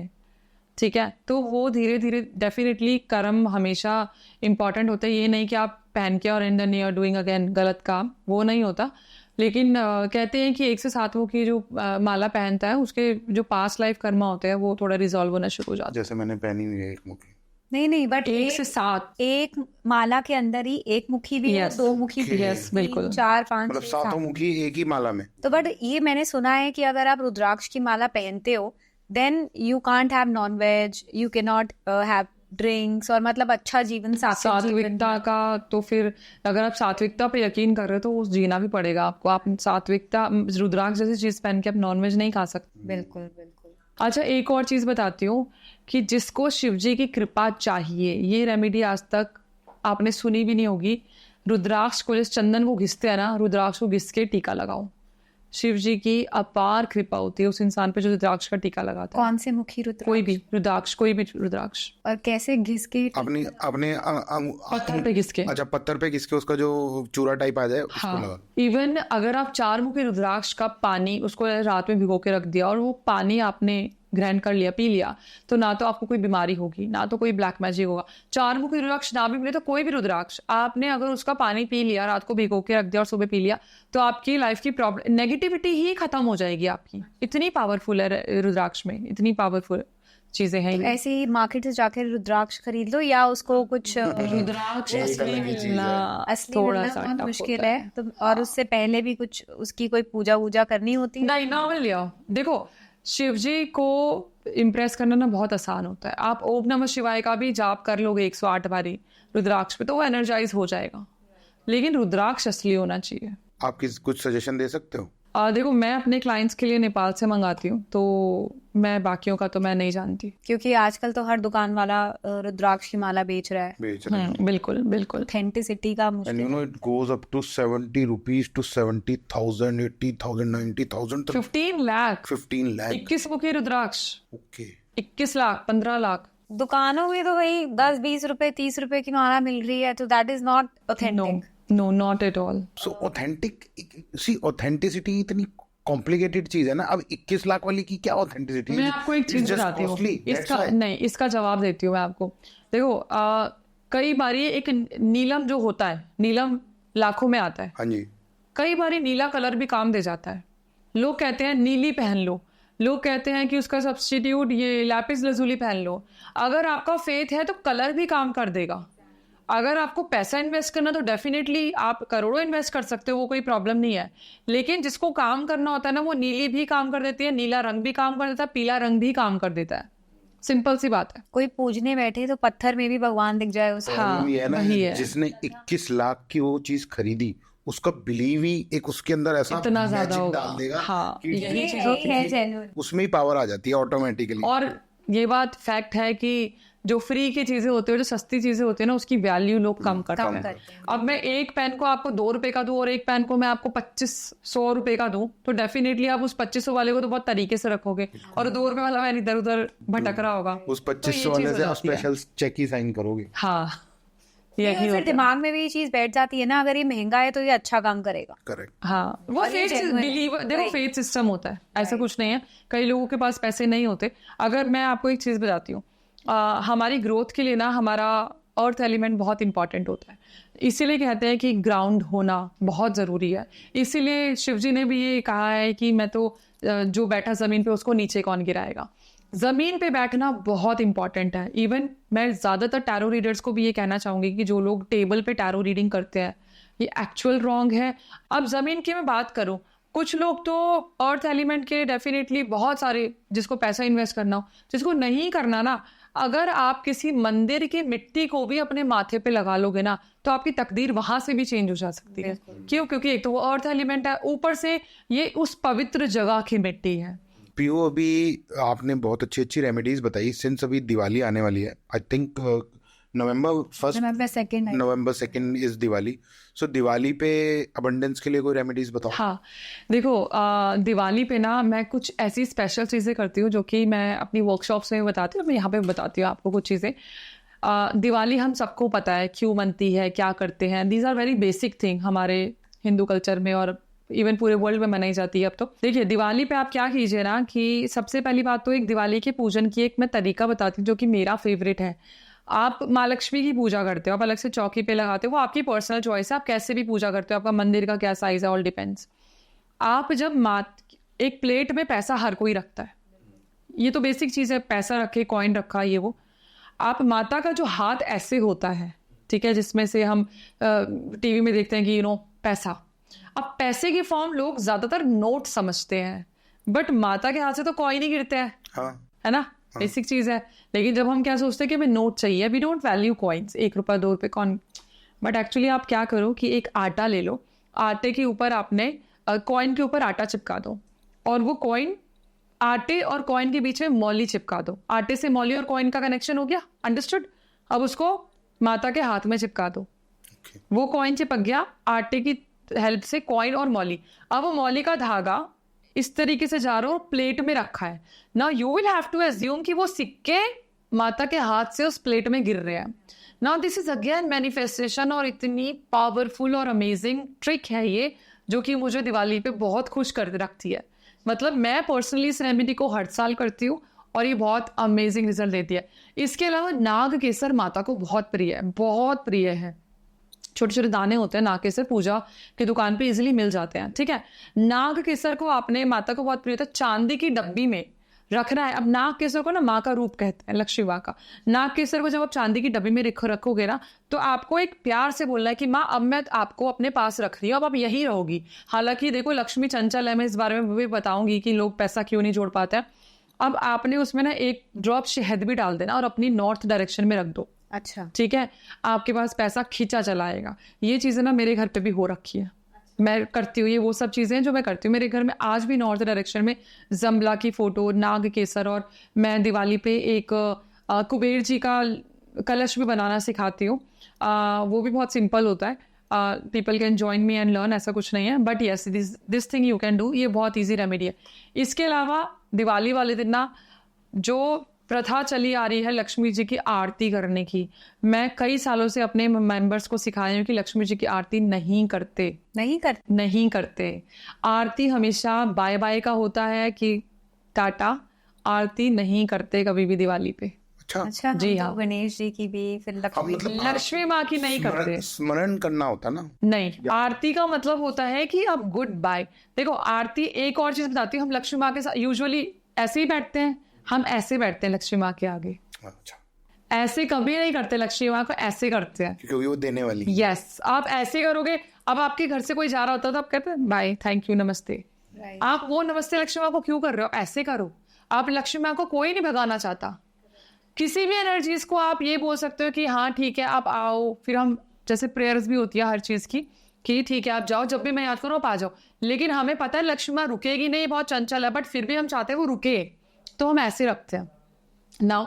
ठीक है, तो वो धीरे धीरे डेफिनेटली कर्म हमेशा इंपॉर्टेंट होता है। ये नहीं कि आप पहन के और and then you are doing again गलत काम, वो नहीं होता। लेकिन कहते हैं कि 1 से 7 मुखी जो माला पहनता है उसके जो पास्ट लाइफ कर्मा होते हैं वो थोड़ा रिजॉल्व होना शुरू हो जाता है। जैसे मैंने पहनी हुई है 1 मुखी। नहीं, बट 1 से 7 एक माला के अंदर ही 1 मुखी भी है, 2 मुखी भी है, बिल्कुल, 4, 5, मतलब 7 मुखी एक ही माला में। तो बट ये मैंने सुना है कि अगर आप रुद्राक्ष की माला पहनते हो then you can't have non veg, you can not have drinks, और मतलब अच्छा जीवन, सात्विकता का, तो फिर अगर आप सात्विकता पे यकीन कर रहे हो तो वो जीना भी पड़ेगा आपको। आप सात्विकता, रुद्राक्ष जैसी चीज पहन के आप नॉनवेज नहीं खा सकते। बिल्कुल। अच्छा, एक और चीज बताती हूँ कि जिसको शिव जी की कृपा चाहिए, ये रेमेडी आज तक आपने सुनी भी नहीं होगी। रुद्राक्ष को, जिस चंदन को घिसते हैं ना, रुद्राक्ष को घिस के टीका लगाओ। शिव जी की अपार कृपा होती है उस इंसान पे जो रुद्राक्ष का टीका लगाता है। कौन से मुखी रुद्राक्ष? कोई भी रुद्राक्ष, कोई भी रुद्राक्ष। और कैसे घिस के? अपने पत्थर पे घिस के। अच्छा, पत्थर पे घिस के उसका जो चूरा टाइप आ जाए उसको लगा। इवन अगर आप 4 मुखी रुद्राक्ष का पानी, उसको रात में भिगो के रख दिया और वो पानी आपने ग्रहण कर लिया, पी लिया, तो ना तो आपको कोई बीमारी होगी, ना तो कोई ब्लैक मैजिक होगा। 4 मुखी रुद्राक्ष ना भी मिले तो कोई भी रुद्राक्ष आपने अगर उसका पानी पी लिया, रात को भिगो के रख दिया और सुबह पी लिया, तो आपकी लाइफ की प्रॉब्लम, नेगेटिविटी ही खत्म हो जाएगी आपकी। इतनी पावरफुल है रुद्राक्ष में, इतनी पावरफुल चीजें हैं। तो ऐसे ही मार्केट से जाकर रुद्राक्ष खरीद लो या उसको कुछ रुद्राक्ष असली मिलना थोड़ा सा बहुत मुश्किल है, तो और उससे पहले भी कुछ उसकी कोई पूजा वूजा करनी होती है? नहीं, नॉर्मल लिया। देखो, शिव जी को इम्प्रेस करना ना बहुत आसान होता है। आप ओम नमः शिवाय का भी जाप कर लोगे 108 बारी रुद्राक्ष पे तो वो एनर्जाइज हो जाएगा, लेकिन रुद्राक्ष असली होना चाहिए। आप कुछ सजेशन दे सकते हो? देखो, मैं अपने क्लाइंट्स के लिए नेपाल से मंगाती हूँ, तो मैं बाकियों का तो मैं नहीं जानती, क्योंकि आजकल तो हर दुकान वाला रुद्राक्ष की माला बेच रहा है। बिल्कुल बिल्कुल। ऑथेंटिसिटी का And you know it goes up to 70 rupees to 70,000, 80,000, 90,000 तक 15 लाख 15 lakh 21 मुखी रुद्राक्ष, ओके 21 लाख 15 लाख। दुकानों में तो वही 10-20 रुपए 30 रुपए की माला मिल रही है, तो that is not authentic. No not at all. So authentic, see authenticity इतनी कॉम्प्लिकेटेड चीज है ना। अब 21 लाख वाली की क्या ऑथेंटिसिटी? मैं आपको एक चीज बताती हूँ, इसका जवाब देती हूँ मैं आपको। देखो, कई बारी एक नीलम जो होता है, नीलम लाखों में आता है। हाँ जी। कई बारी नीला कलर भी काम दे जाता है। लोग कहते हैं नीली पहन लो, लोग कहते हैं कि उसका सब्स्टिट्यूट ये लैपिस लजुली पहन लो। अगर आपका फेथ है तो कलर भी काम कर देगा। अगर आपको पैसा इन्वेस्ट करना तो डेफिनेटली आप करोड़ों इन्वेस्ट कर सकते हो, वो कोई प्रॉब्लम नहीं है। लेकिन जिसको काम करना होता है ना, वो नीली भी काम कर देती है, नीला रंग भी काम कर देता है, पीला रंग भी काम कर देता है। सिंपल सी बात है। कोई पूजने बैठे तो पत्थर में भी भगवान दिख जाए उसे। हाँ, ये है ना, वही है। जिसने 21 लाख की वो चीज खरीदी, उसका बिलीव ही एक उसके अंदर ऐसा इतना ज्यादा मैजिक होगा। डाल देगा हाँ, कि यही चीज ये है genuine। उसमें ही पावर आ जाती है ऑटोमेटिकली। और ये बात फैक्ट है कि जो फ्री की चीजें होती है, जो सस्ती चीजें होती है ना, उसकी वैल्यू लोग कम करते हैं। अब मैं एक पेन को आपको 2 रुपए का दूं और एक पेन को मैं आपको 2500 रुपए का दूं, तो डेफिनेटली आप उस 2500 वाले को तो बहुत तरीके से रखोगे, और 2 रुपए वाला मैंने इधर उधर भटक रहा होगा। उस 2500 वाले से आप स्पेशल चेक ही साइन करोगे। हाँ, यही फिर होता है। दिमाग में भी ये चीज बैठ जाती है ना, अगर ये महंगा है तो ये अच्छा काम करेगा। करेक्ट। हाँ, वो और ये फेथ genuine बिलीव, है। देखो Right. फेथ सिस्टम होता है, ऐसा कुछ नहीं है। कई लोगों के पास पैसे नहीं होते। अगर मैं आपको एक चीज बताती हूँ, हमारी ग्रोथ के लिए ना हमारा अर्थ एलिमेंट बहुत इंपॉर्टेंट होता है। इसीलिए कहते हैं कि ग्राउंड होना बहुत ज़रूरी है। इसीलिए शिव जी ने भी ये कहा है कि मैं तो जो बैठा ज़मीन पे उसको नीचे कौन गिराएगा। ज़मीन पे बैठना बहुत इंपॉर्टेंट है। इवन मैं ज़्यादातर टैरो रीडर्स को भी ये कहना चाहूँगी कि जो लोग टेबल पे टैरो रीडिंग करते हैं, ये एक्चुअल रॉन्ग है। अब ज़मीन की मैं बात करूँ, कुछ लोग तो अर्थ एलिमेंट के डेफिनेटली बहुत सारे, जिसको पैसा इन्वेस्ट करना हो, जिसको नहीं करना ना, अगर आप किसी मंदिर की मिट्टी को भी अपने माथे पे लगा लोगे ना, तो आपकी तकदीर वहां से भी चेंज हो जा सकती है। क्यों? क्योंकि एक तो वो अर्थ एलिमेंट है, ऊपर से ये उस पवित्र जगह की मिट्टी है। पीओ, अभी आपने बहुत अच्छी अच्छी रेमेडीज बताई। सिंस अभी दिवाली आने वाली है, I think November 2 is Diwali. So Diwali पे अबंडेंस के लिए कोई रेमेडीज बताओ। हाँ, देखो, दिवाली पे ना मैं कुछ ऐसी स्पेशल चीज़ें करती हूँ जो कि मैं अपनी वर्कशॉप्स में बताती हूँ, मैं यहाँ पे बताती हूँ आपको कुछ चीज़ें। दिवाली हम सबको पता है क्यों मनती है, क्या करते हैं। These are very basic thing हमारे हिंदू कल्चर में, और इवन पूरे वर्ल्ड में मनाई जाती है अब तो। देखिए, दिवाली पे आप क्या कीजिए ना, कि सबसे पहली बात तो एक दिवाली के पूजन की एक मैं तरीका बताती हूँ जो कि मेरा फेवरेट है। आप माँ लक्ष्मी की पूजा करते हो, आप अलग से चौकी पे लगाते हो, वो आपकी पर्सनल चॉइस है, आप कैसे भी पूजा करते हो, आपका मंदिर का क्या साइज है, ऑल डिपेंड्स। आप जब एक प्लेट में पैसा हर कोई रखता है, ये तो बेसिक चीज़ है, पैसा रखे, कॉइन रखा, ये वो। आप माता का जो हाथ ऐसे होता है, ठीक है, जिसमें से हम टीवी में देखते हैं कि पैसा। अब पैसे की फॉर्म लोग ज्यादातर नोट समझते हैं, बट माता के हाथ से तो कॉइन ही गिरते हैं। हाँ। है ना, बेसिक चीज है। लेकिन जब हम क्या सोचते हैं कि हमें नोट चाहिए, वी डोंट वैल्यू कॉइन्स, 1 रुपया 2 रुपये कॉइन। बट एक्चुअली आप क्या करो कि एक आटा ले लो, आटे के ऊपर आपने कॉइन के ऊपर आटा चिपका दो, और वो कॉइन, आटे और कॉइन के बीच में मौली चिपका दो। आटे से मौली और कॉइन का कनेक्शन हो गया, अंडरस्टूड। अब उसको माता के हाथ में चिपका दो। वो कॉइन चिपक गया, आटे की हेल्प से कॉइन और मौली। अब वो मौली का धागा इस तरीके से जा रहा हो, प्लेट में रखा है। Now you will have to assume कि वो सिक्के माता के हाथ से उस प्लेट में गिर रहे हैं। Now this is again manifestation, और इतनी पावरफुल और अमेजिंग ट्रिक है ये, जो कि मुझे दिवाली पे बहुत खुश कर रखती है। मतलब मैं पर्सनली इस रेमेडी को हर साल करती हूँ, और ये बहुत अमेजिंग रिजल्ट देती है। इसके अलावा नाग केसर माता को बहुत प्रिय है, बहुत प्रिय है। छोटे छोटे दाने होते हैं नाग केसर, पूजा की दुकान पे इजीली मिल जाते हैं, ठीक है। नाग केसर को आपने, माता को बहुत प्रिय था, चांदी की डब्बी में रखना है। अब नाग केसर को ना माँ का रूप कहते हैं, लक्ष्मी माँ का। नाग केसर को जब आप चांदी की डब्बी में रखोगे ना, तो आपको एक प्यार से बोलना है कि माँ, अब मैं आपको अपने पास रख रही हूँ, अब आप यहीं रहोगी। हालांकि देखो, लक्ष्मी चंचल है, मैं इस बारे में भी बताऊंगी कि लोग पैसा क्यों नहीं जोड़ पाते हैं। अब आपने उसमें ना एक ड्रॉप शहद भी डाल देना और अपनी नॉर्थ डायरेक्शन में रख दो, अच्छा, ठीक है, आपके पास पैसा खींचा चला आएगा। ये चीज़ें ना मेरे घर पे भी हो रखी है, मैं करती हूँ, ये वो सब चीज़ें हैं जो मैं करती हूँ। मेरे घर में आज भी नॉर्थ डायरेक्शन में जम्बला की फोटो, नाग केसर, और मैं दिवाली पे एक कुबेर जी का कलश भी बनाना सिखाती हूँ। वो भी बहुत सिंपल होता है, people can join me and learn, ऐसा कुछ नहीं है, but yes this thing you can do, ये बहुत ईजी रेमेडी है। इसके अलावा दिवाली वाले दिन ना जो प्रथा चली आ रही है लक्ष्मी जी की आरती करने की, मैं कई सालों से अपने मेंबर्स को सिखाई हूँ कि लक्ष्मी जी की आरती नहीं करते। नहीं करते। आरती हमेशा बाय बाय का होता है कि टाटा, आरती नहीं करते कभी भी दिवाली पे। अच्छा, जी हाँ, गणेश जी की भी, फिर लक्ष्मी माँ की नहीं करते। स्मरण करना होता ना, नहीं, आरती का मतलब होता है कि अब गुड बाय। देखो आरती, एक और चीज बताती हूँ, हम लक्ष्मी माँ के साथ यूजुअली ऐसे ही बैठते हैं, हम ऐसे बैठते हैं लक्ष्मी माँ के आगे। अच्छा, ऐसे कभी नहीं करते, लक्ष्मी माँ को ऐसे करते हैं क्योंकि वो देने वाली। यस, आप ऐसे करोगे। अब आपके घर से कोई जा रहा होता है तो आप कहते हैं बाय, थैंक यू, नमस्ते। आप वो नमस्ते लक्ष्मी माँ को क्यों कर रहे हो? ऐसे करो। आप लक्ष्मी माँ को कोई नहीं भगाना चाहता। किसी भी एनर्जीज को आप ये बोल सकते हो कि हाँ ठीक है आप आओ, फिर हम जैसे प्रेयर्स भी होती है हर चीज की कि ठीक है आप जाओ, जब भी मैं याद करूँ आप आ जाओ। लेकिन हमें पता है लक्ष्मी माँ रुकेगी नहीं, बहुत चंचल है, बट फिर भी हम चाहते हैं वो रुके, तो हम ऐसे रखते हैं। नाउ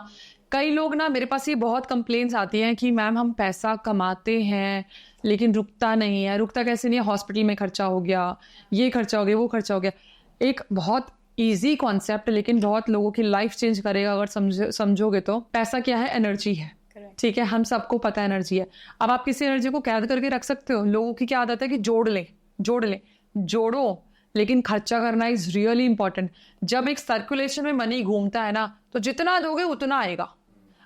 कई लोग ना, मेरे पास ये बहुत कंप्लेंट्स आती हैं कि मैम हम पैसा कमाते हैं लेकिन रुकता नहीं है। रुकता कैसे नहीं है? हॉस्पिटल में खर्चा हो गया, ये खर्चा हो गया, वो खर्चा हो गया। एक बहुत इजी कॉन्सेप्ट, लेकिन बहुत लोगों की लाइफ चेंज करेगा अगर समझोगे तो। पैसा क्या है? एनर्जी है, ठीक है, हम सबको पता है एनर्जी है। अब आप किसी एनर्जी को कैद करके रख सकते हो? लोगों की क्या आदत है कि जोड़ ले, जोड़ो, लेकिन खर्चा करना इज रियली इंपॉर्टेंट। जब एक सर्कुलेशन में मनी घूमता है ना, तो जितना दोगे उतना आएगा।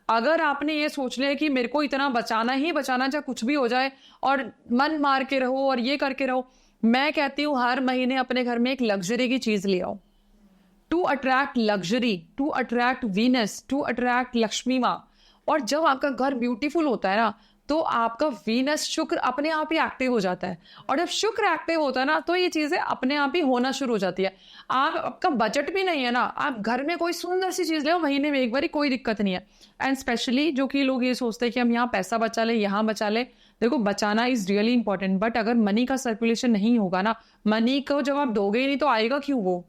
अगर आपने ये सोच लिया कि मेरे को इतना बचाना ही बचाना, चाहे कुछ भी हो जाए, और मन मार के रहो और ये करके रहो, मैं कहती हूँ हर महीने अपने घर में एक लग्जरी की चीज ले आओ, to attract luxury, to attract Venus, to attract Lakshmi माँ। और जब आपका घर ब्यूटीफुल होता है ना, तो आपका वीनस, शुक्र अपने आप ही एक्टिव हो जाता है। और जब शुक्र एक्टिव होता है ना, तो ये चीजें अपने आप ही होना शुरू हो जाती है। आपका बजट भी नहीं है ना, आप घर में कोई सुंदर सी चीज ले आओ महीने में एक बार, कोई दिक्कत नहीं है। एंड स्पेशली जो कि लोग ये सोचते हैं कि हम यहाँ पैसा बचा ले, यहाँ बचा ले, देखो बचाना इज रियली इंपॉर्टेंट, बट अगर मनी का सर्कुलेशन नहीं होगा ना, मनी को जब आप दोगे ही नहीं तो आएगा क्यों? वो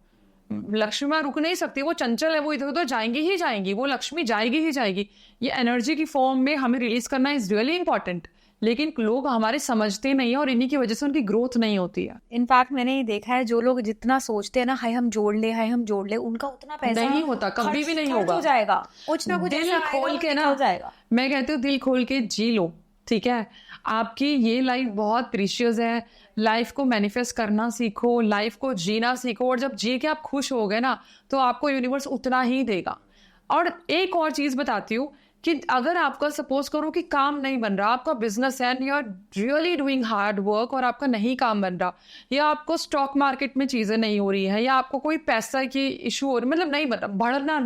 लक्ष्मी माँ रुक नहीं सकती, वो चंचल है, वो इधर उधर जाएंगी ही जाएंगी, वो लक्ष्मी जाएगी ही जाएगी। ये एनर्जी की फॉर्म में हमें रिलीज करना इज रियली इंपॉर्टेंट, लेकिन लोग हमारे समझते नहीं है और इन्हीं की वजह से उनकी ग्रोथ नहीं होती है। इनफैक्ट मैंने ये देखा है, जो लोग जितना सोचते हैं ना, हाय हम जोड़ ले, उनका उतना पैसा नहीं होता, कभी भी नहीं होगा। हो जाएगा, कुछ ना कुछ दिल खोल के ना, मैं कहती हूँ दिल खोल के जी लो, ठीक है। आपकी ये लाइफ बहुत प्रीशियस है, लाइफ को मैनिफेस्ट करना सीखो, लाइफ को जीना सीखो, और जब जी के आप खुश हो गए ना, तो आपको यूनिवर्स उतना ही देगा। और एक और चीज बताती हूँ कि अगर आपका सपोज करो कि काम नहीं बन रहा, आपका बिजनेस है, you are really doing hard work और आपका नहीं काम बन रहा, या आपको स्टॉक मार्केट में चीजें नहीं हो रही है, या आपको कोई पैसा की इशू हो रही, मतलब नहीं बन रहा, बढ़ रहा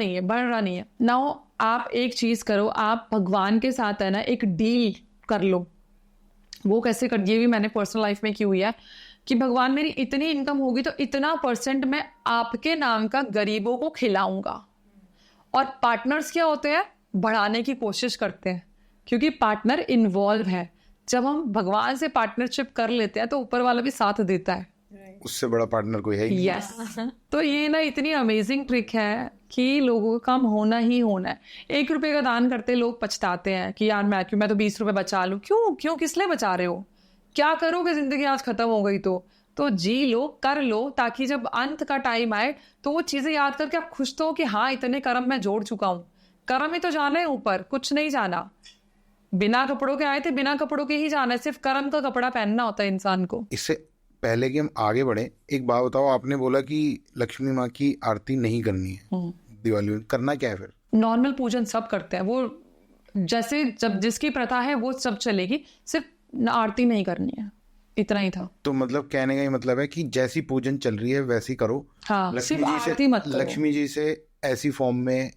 नहीं है, नाउ आप एक चीज करो, आप भगवान के साथ है ना एक डील कर लो। वो कैसे कर, ये भी मैंने पर्सनल लाइफ में की हुई है कि भगवान मेरी इतनी इनकम होगी तो इतना % मैं आपके नाम का गरीबों को खिलाऊंगा। और पार्टनर्स क्या होते हैं? बढ़ाने की कोशिश करते हैं, क्योंकि पार्टनर इन्वॉल्व है। जब हम भगवान से पार्टनरशिप कर लेते हैं तो ऊपर वाला भी साथ देता है, उससे बड़ा पार्टनर कोई है ही। यस तो ये ना इतनी अमेजिंग ट्रिक है कि लोगों का काम होना ही होना है। 1 रुपए का दान करते लोग पछताते हैं कि यार मैं तो 20 रुपए बचा लूं। क्यों किस लिए बचा रहे हो? क्या करोगे? जिंदगी आज खत्म हो गई तो जी लो, कर लो, ताकि जब अंत का टाइम आए तो वो चीजें याद करके आप खुश तो हो कि हाँ इतने कर्म मैं जोड़ चुका हूँ। कर्म ही तो जाना है, ऊपर कुछ नहीं जाना। बिना कपड़ों के आए थे, बिना कपड़ों के ही जाना है, सिर्फ कर्म का कपड़ा पहनना होता है इंसान को। इससे पहले कि हम आगे बढ़े, एक बात बताओ, आपने बोला कि लक्ष्मी माँ की आरती नहीं करनी है दिवाली में, करना क्या है फिर? नॉर्मल पूजन सब करते हैं, वो जैसे जब जिसकी प्रथा है वो सब चलेगी, सिर्फ आरती नहीं करनी है, इतना ही था। तो मतलब कहने का ये मतलब है कि जैसी पूजन चल रही है वैसी करो। हाँ, सिर्फ आरती मत करो। लक्ष्मी जी से ऐसी फॉर्म में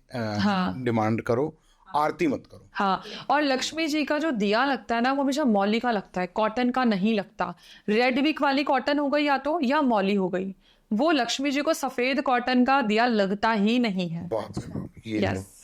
डिमांड करो, आरती मत करो। हाँ, और लक्ष्मी जी का जो दिया लगता है ना, वो हमेशा मौली का लगता है, कॉटन का नहीं लगता। रेड वीक वाली कॉटन हो गई या मौली हो गई। वो लक्ष्मी जी को सफेद कॉटन का दिया लगता ही नहीं है। ये यस,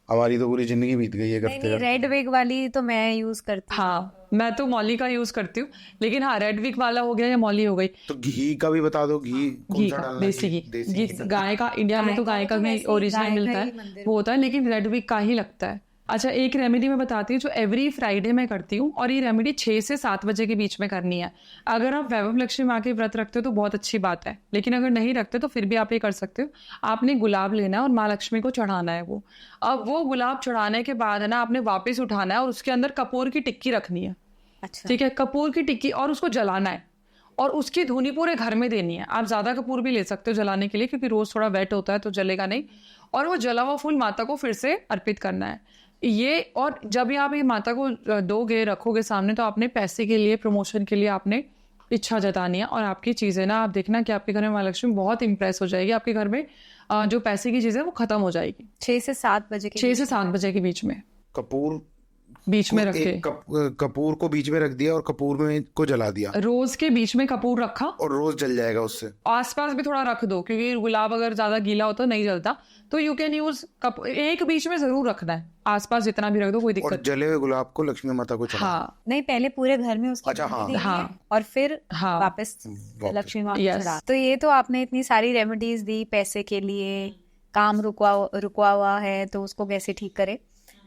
हमारी तो पूरी जिंदगी बीत गई है करते नहीं, करते। रेड विग वाली तो मैं यूज करती हूँ। हाँ मैं तो मॉली का यूज करती हूँ, लेकिन हाँ रेड विक वाला हो गया या मॉली हो गई। तो घी का भी बता दो, घी कौन घी सा का, डालना देसी है? घी, देसी घी घी। गाय का, इंडिया में तो गाय का घी ओरिजिनल मिलता ही है, वो होता है, लेकिन रेड विक का ही लगता है। अच्छा, एक रेमेडी मैं बताती हूँ जो एवरी फ्राइडे मैं करती हूँ, और ये रेमेडी 6 से 7 बजे के बीच में करनी है। अगर आप वैभव लक्ष्मी माँ के व्रत रखते हो तो बहुत अच्छी बात है, लेकिन अगर नहीं रखते तो फिर भी आप ये कर सकते हो। आपने गुलाब लेना है और माँ लक्ष्मी को चढ़ाना है वो। अब वो गुलाब चढ़ाने के बाद है ना, आपने वापस उठाना है और उसके अंदर कपूर की टिक्की रखनी है। अच्छा, ठीक है, कपूर की टिक्की, और उसको जलाना है और उसकी धुनी पूरे घर में देनी है। आप ज्यादा कपूर भी ले सकते हो जलाने के लिए, क्योंकि रोज थोड़ा वेट होता है तो जलेगा नहीं। और वो जला हुआ फूल माता को फिर से अर्पित करना है ये। और जब ये आप ये माता को दोगे, रखोगे सामने, तो आपने पैसे के लिए, प्रमोशन के लिए आपने इच्छा जतानी है, और आपकी चीजें ना, आप देखना कि आपके घर में माँ लक्ष्मी बहुत इंप्रेस हो जाएगी। आपके घर में जो पैसे की चीजें वो खत्म हो जाएगी। 6 से 7 बजे के 6 से 7 बजे के बीच में, कपूर बीच में को रखे, एक कपूर को बीच में रख दिया और कपूर में को जला दिया, रोज के बीच में कपूर रखा, और रोज जल जाएगा उससे। आसपास भी थोड़ा रख दो, क्योंकि गुलाब अगर ज्यादा गीला होता है नहीं जलता, तो यू कैन यूज एक बीच में जरूर रखना है, आसपास जितना भी रख दो कोई और दिक्कत। जले हुए गुलाब को लक्ष्मी माता को चढ़ा। हाँ नहीं, पहले पूरे घर में उसकी अच्छा, हाँ। देनी है, हाँ। और फिर हाँ। वापस लक्ष्मी माँ को Yes. चढ़ा। तो ये तो आपने इतनी सारी रेमेडीज दी, पैसे के लिए, काम रुकवा हुआ है तो उसको कैसे ठीक करे।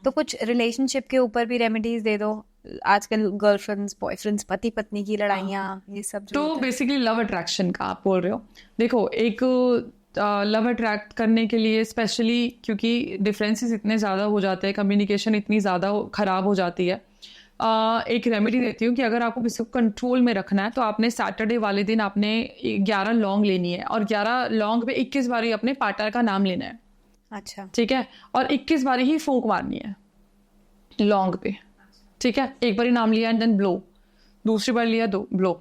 तो कुछ रिलेशनशिप के ऊपर भी रेमेडीज दे दो। आजकल गर्लफ्रेंड्स, बॉयफ्रेंड्स, पति पत्नी की लड़ाइयाँ, ये सब जो तो होता है। बेसिकली लव अट्रैक्शन का आप बोल रहे हो। देखो, एक लव अट्रैक्ट करने के लिए स्पेशली, क्योंकि डिफरेंसेस इतने ज़्यादा हो जाते हैं, कम्युनिकेशन इतनी ज़्यादा खराब हो जाती है, एक रेमेडी देती हूँ कि अगर आपको किसी को कंट्रोल में रखना है तो आपने सैटरडे वाले दिन आपने 11 लौंग लेनी है, और 11 लौंग पे 21 बारी अपने पार्टनर का नाम लेना है। अच्छा, ठीक है, और 21 बारी ही फूंक मारनी है लौंग पे। ठीक है, एक बारी नाम लिया एंड देन ब्लो, दूसरी बार लिया दो ब्लो,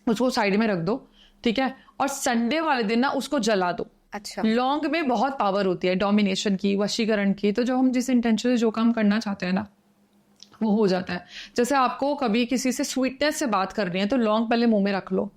उसको साइड में रख दो। ठीक है, और संडे वाले दिन ना उसको जला दो। अच्छा, लौंग में बहुत पावर होती है डोमिनेशन की, वशीकरण की। तो जो हम जिस इंटेंशन से जो काम करना चाहते हैं ना, वो हो जाता है। जैसे आपको कभी किसी से स्वीटनेस से बात करनी है तो लौंग पहले मुंह में रख लो।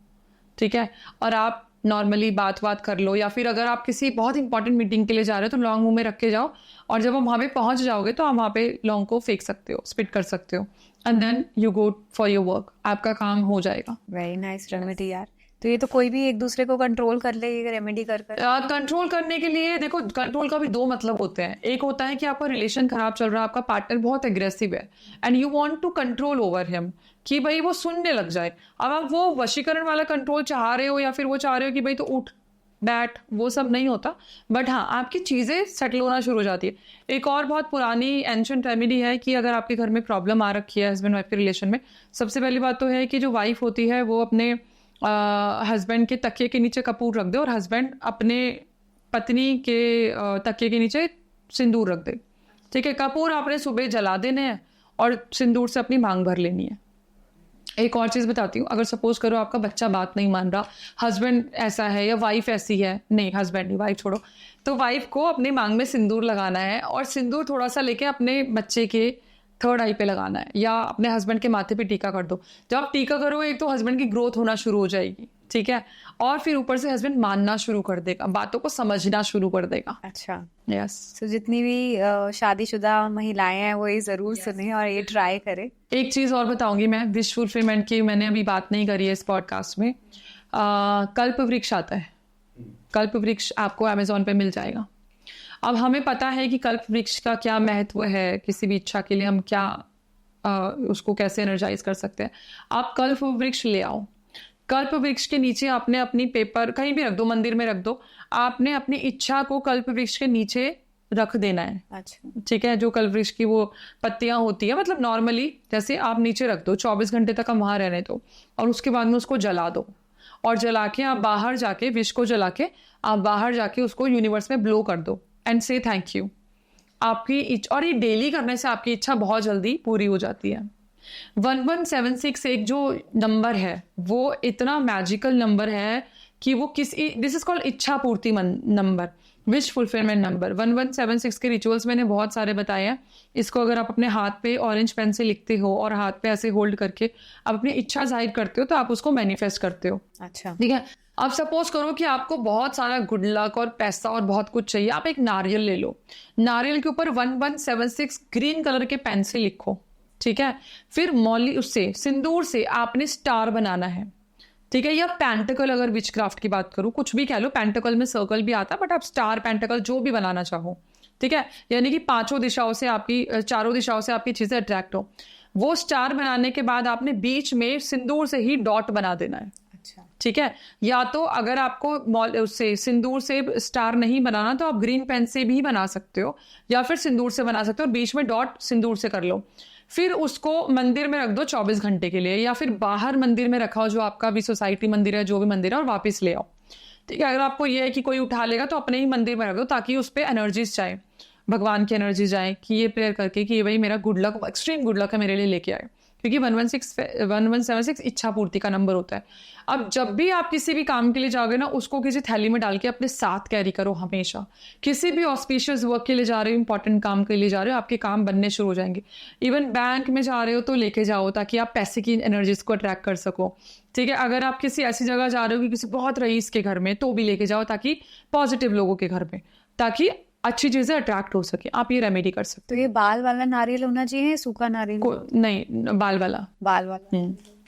ठीक है, और आप नॉर्मली बात कर लो, या फिर अगर आप किसी बहुत इंपॉर्टेंट मीटिंग के लिए जा रहे हो तो लौंग मुंह में रख के जाओ, और जब आप वहां पे पहुंच जाओगे तो आप वहां पे लौंग को फेंक सकते हो, स्पिट कर सकते हो, and then you go for your work, आपका काम हो जाएगा। वेरी नाइस रेमेडी यार। तो ये तो कोई भी एक दूसरे को कंट्रोल कर ले ये रेमेडी कर कर। कंट्रोल करने के लिए देखो, कंट्रोल का भी 2 मतलब होते हैं। एक होता है कि आपका रिलेशन खराब चल रहा है, आपका पार्टनर बहुत एग्रेसिव है and you want to control over him, कि भाई वो सुनने लग जाए। अब आप वो वशीकरण वाला कंट्रोल चाह रहे हो, या फिर वो चाह रहे हो कि भाई तो उठ बैठ, वो सब नहीं होता। बट हाँ, आपकी चीजें सेटल होना शुरू हो जाती है। एक और बहुत पुरानी एंशिएंट रेमेडी है कि अगर आपके घर में प्रॉब्लम आ रखी है हस्बैंड वाइफ के रिलेशन में, सबसे पहली बात तो है कि जो वाइफ होती है वो अपने हस्बैंड के तकिए के नीचे कपूर रख दे, और हस्बैंड अपने पत्नी के तकिए के नीचे सिंदूर रख दे। ठीक है, कपूर आपने सुबह जला देने हैं और सिंदूर से अपनी मांग भर लेनी है। एक और चीज बताती हूँ, अगर सपोज करो आपका बच्चा बात नहीं मान रहा, हस्बैंड ऐसा है या वाइफ ऐसी है, नहीं हस्बैंड नहीं, वाइफ छोड़ो, तो वाइफ को अपनी मांग में सिंदूर लगाना है, और सिंदूर थोड़ा सा लेके अपने बच्चे के 3rd आई पे लगाना है, या अपने हस्बैंड के माथे पे टीका कर दो। जब आप टीका करोगे, एक तो हस्बैंड की ग्रोथ होना शुरू हो जाएगी। ठीक है, और फिर ऊपर से हस्बैंड मानना शुरू कर देगा, बातों को समझना शुरू कर देगा। अच्छा, यस। तो जितनी भी शादीशुदा महिलाएं हैं वो ये जरूर सुने और ये ट्राई करें। एक चीज और बताऊंगी मैं, विश फुलफिलमेंट की मैंने अभी बात नहीं करी है इस पॉडकास्ट में। कल्प वृक्ष आता है, कल्प वृक्ष आपको अमेजोन पे मिल जाएगा। अब हमें पता है कि कल्प वृक्ष का क्या महत्व है, किसी भी इच्छा के लिए हम क्या उसको कैसे एनर्जाइज कर सकते हैं। आप कल्प वृक्ष ले आओ, कल्प वृक्ष के नीचे आपने अपनी पेपर कहीं भी रख दो, मंदिर में रख दो, आपने अपनी इच्छा को कल्प वृक्ष के नीचे रख देना है। अच्छा, ठीक है, जो कल्प वृक्ष की वो पत्तियां होती है, मतलब नॉर्मली जैसे आप नीचे रख दो, 24 घंटे तक हम वहां रहने दो, और उसके बाद में उसको जला दो, और जला के आप बाहर जाके, विश को जला के आप बाहर जाके उसको यूनिवर्स में ब्लो कर दो एंड से थैंक यू। आपकी और ये डेली करने से आपकी इच्छा बहुत जल्दी पूरी हो जाती है। 1176 एक जो नंबर है वो इतना मैजिकल नंबर है कि वो दिस इज कॉल्ड इच्छा पूर्ति नंबर, विश फुलफिलमेंट नंबर। 1176 के रिचुअल्स मैंने बहुत सारे बताए हैं। इसको अगर आप अपने हाथ पे ऑरेंज पेन से लिखते हो और हाथ पे ऐसे होल्ड करके आप अपनी इच्छा जाहिर करते हो तो आप उसको मैनिफेस्ट करते हो। अच्छा, ठीक है, अब सपोज करो कि आपको बहुत सारा गुड लक और पैसा और बहुत कुछ चाहिए, आप एक नारियल ले लो, नारियल के ऊपर 1176 ग्रीन कलर के पेन से लिखो, ठीक है। फिर मौली उससे सिंदूर से आपने स्टार बनाना है, ठीक है। या पेंटिकल, अगर विच क्राफ्ट की बात करूं, कुछ भी कह लो, पेंटिकल में सर्कल भी आता है, बट आप स्टार पेंटिकल जो भी बनाना चाहो, ठीक है। यानी कि चारों दिशाओं से आपकी चीजें अट्रैक्ट हो। वो स्टार बनाने के बाद आपने बीच में सिंदूर से ही डॉट बना देना है, ठीक है। या तो अगर आपको उससे सिंदूर से स्टार नहीं बनाना तो आप ग्रीन पेन से भी बना सकते हो, या फिर सिंदूर से बना सकते हो, बीच में डॉट सिंदूर से कर लो। फिर उसको मंदिर में रख दो 24 घंटे के लिए, या फिर बाहर मंदिर में रखाओ, जो आपका भी सोसाइटी मंदिर है, जो भी मंदिर है, और वापस ले आओ, ठीक है। अगर आपको ये है कि कोई उठा लेगा तो अपने ही मंदिर में रख दो, ताकि उस पर एनर्जीज जाए, भगवान की एनर्जी जाए, कि ये प्रेयर करके कि ये भाई मेरा good luck, extreme good luck है, मेरे लिए लेके आए, क्योंकि 1176 इच्छा पूर्ति का नंबर होता है। अब जब भी आप किसी भी काम के लिए जाओगे ना, उसको किसी थैली में डाल के अपने साथ कैरी करो हमेशा। किसी भी ऑस्पिशियस वर्क के लिए जा रहे हो, इंपॉर्टेंट काम के लिए जा रहे हो, आपके काम बनने शुरू हो जाएंगे। इवन बैंक में जा रहे हो तो लेके जाओ, ताकि आप पैसे की एनर्जीज को अट्रैक्ट कर सको, ठीक है। अगर आप किसी ऐसी जगह जा रहे हो कि किसी बहुत रईस के घर में, तो भी लेके जाओ, ताकि पॉजिटिव लोगों के घर में, ताकि अच्छी चीजें अट्रैक्ट हो सके। आप ये रेमेडी कर सकते तो ये बाल वाला नारियल होना चाहिए, सूखा नारियल? नहीं, बाल वाला। बाल वाला।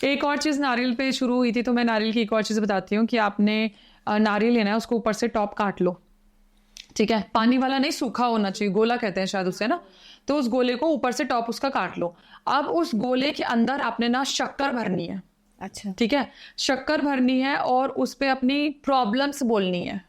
एक और चीज नारियल पे शुरू हुई थी, तो मैं नारियल की एक और चीज बताती हूँ कि आपने नारियल लेना है, उसको ऊपर से टॉप काट लो, ठीक है। पानी वाला नहीं, सूखा होना चाहिए, गोला कहते हैं शायद उसे ना। तो उस गोले को ऊपर से टॉप उसका काट लो। अब उस गोले के अंदर आपने ना शक्कर भरनी है, अच्छा, ठीक है। शक्कर भरनी है और उस पे अपनी प्रॉब्लम्स बोलनी है,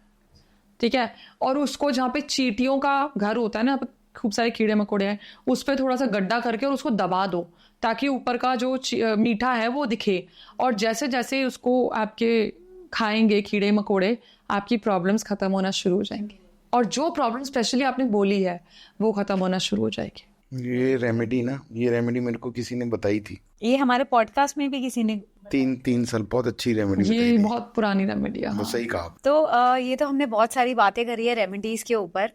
ठीक है। और उसको जहाँ पे चींटियों का घर होता है ना, खूब सारे कीड़े मकोड़े हैं, उस पर थोड़ा सा गड्ढा करके और उसको दबा दो, ताकि ऊपर का जो मीठा है वो दिखे। और जैसे जैसे उसको आपके खाएंगे कीड़े मकोड़े, आपकी प्रॉब्लम्स खत्म होना शुरू हो जाएंगी, और जो प्रॉब्लम स्पेशली आपने बोली है वो खत्म होना शुरू हो जाएगी। ये रेमेडी मेरे को किसी ने बताई थी, ये हमारे पॉडकास्ट में भी किसी ने 3 साल, बहुत अच्छी रेमेडी। ये बहुत पुरानी रेमेडी है, हाँ। सही कहा। तो ये तो हमने बहुत सारी बातें करी है रेमेडीज के ऊपर।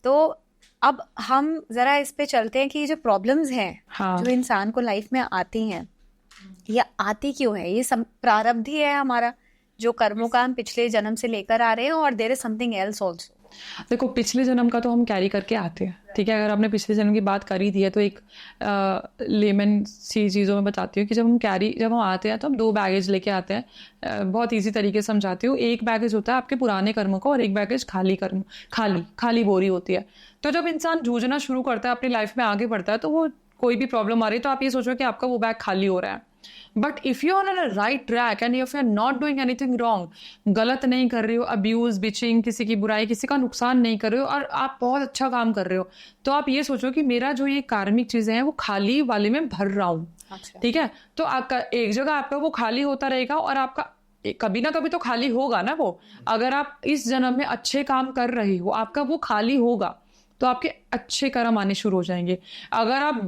तो अब हम जरा इस पे चलते हैं कि ये जो प्रॉब्लम्स हैं, हाँ। जो इंसान को लाइफ में आती हैं, ये आती क्यों है? ये प्रारब्ध ही है हमारा, जो कर्मों का हम पिछले जन्म से लेकर आ रहे हैं, और there is something else also. देखो, पिछले जन्म का तो हम कैरी करके आते हैं, ठीक है। अगर आपने पिछले जन्म की बात करी थी है, तो एक लेमन सी चीज़ों में बताती हूँ कि जब हम आते हैं तो हम 2 बैगेज लेके आते हैं। बहुत इजी तरीके से समझाती हूँ। एक बैगेज होता है आपके पुराने कर्मों का, और एक बैगेज खाली बोरी होती है। तो जब इंसान जूझना शुरू करता है, अपनी लाइफ में आगे बढ़ता है, तो वो कोई भी प्रॉब्लम आ रही है तो आप ये सोचो कि आपका वो बैग खाली हो रहा है। But if you are on a right track and if you are not doing anything wrong, गलत नहीं कर रहे हो, अब्यूज, बिचिंग, किसी की बुराई, किसी का नुकसान नहीं कर रहे हो, और आप बहुत अच्छा काम कर रहे हो, तो आप ये सोचो कि मेरा जो ये कार्मिक चीजें हैं वो खाली वाले में भर रहा हूँ, ठीक है। तो आपका एक जगह आपका वो खाली होता रहेगा, और आपका कभी ना कभी तो खाली होगा ना वो। अगर आप इस जन्म में अच्छे काम कर रहे हो, आपका वो खाली होगा, तो आपके अच्छे कर्म आने शुरू हो जाएंगे। अगर आप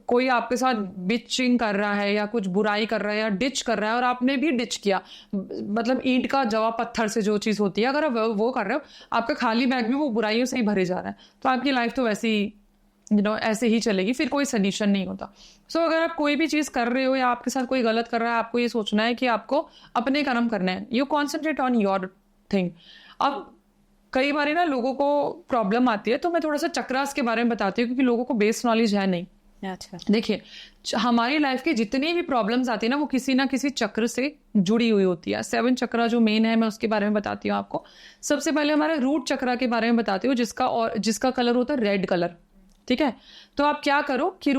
कोई आपके साथ बिचिंग कर रहा है, या कुछ बुराई कर रहा है, या डिच कर रहा है, और आपने भी डिच किया, मतलब ईंट का जवाब पत्थर से जो चीज़ होती है, अगर आप वो कर रहे हो, आपका खाली बैग में वो बुराइयों से ही भरे जा रहा है, तो आपकी लाइफ तो वैसे ही ऐसे ही चलेगी, फिर कोई सल्यूशन नहीं होता। सो अगर आप कोई भी चीज़ कर रहे हो, या आपके साथ कोई गलत कर रहा है, आपको ये सोचना है कि आपको अपने कर्म करने हैं। You concentrate on your thing. अब कई बार ना लोगों को प्रॉब्लम आती है, तो मैं थोड़ा सा चक्रास के बारे में बताती हूँ, क्योंकि लोगों को बेस नॉलेज है नहीं। अच्छा, देखिए, हमारी लाइफ की जितनी भी प्रॉब्लम्स आती है ना, वो किसी ना किसी चक्र से जुड़ी हुई होती है। 7 चक्रा जो मेन है, मैं उसके बारे में बताती हूँ आपको। सबसे पहले हमारे रूट चक्रा के बारे में बताती हूँ, जिसका कलर होता है रेड कलर, ठीक है। तो आप क्या करो कि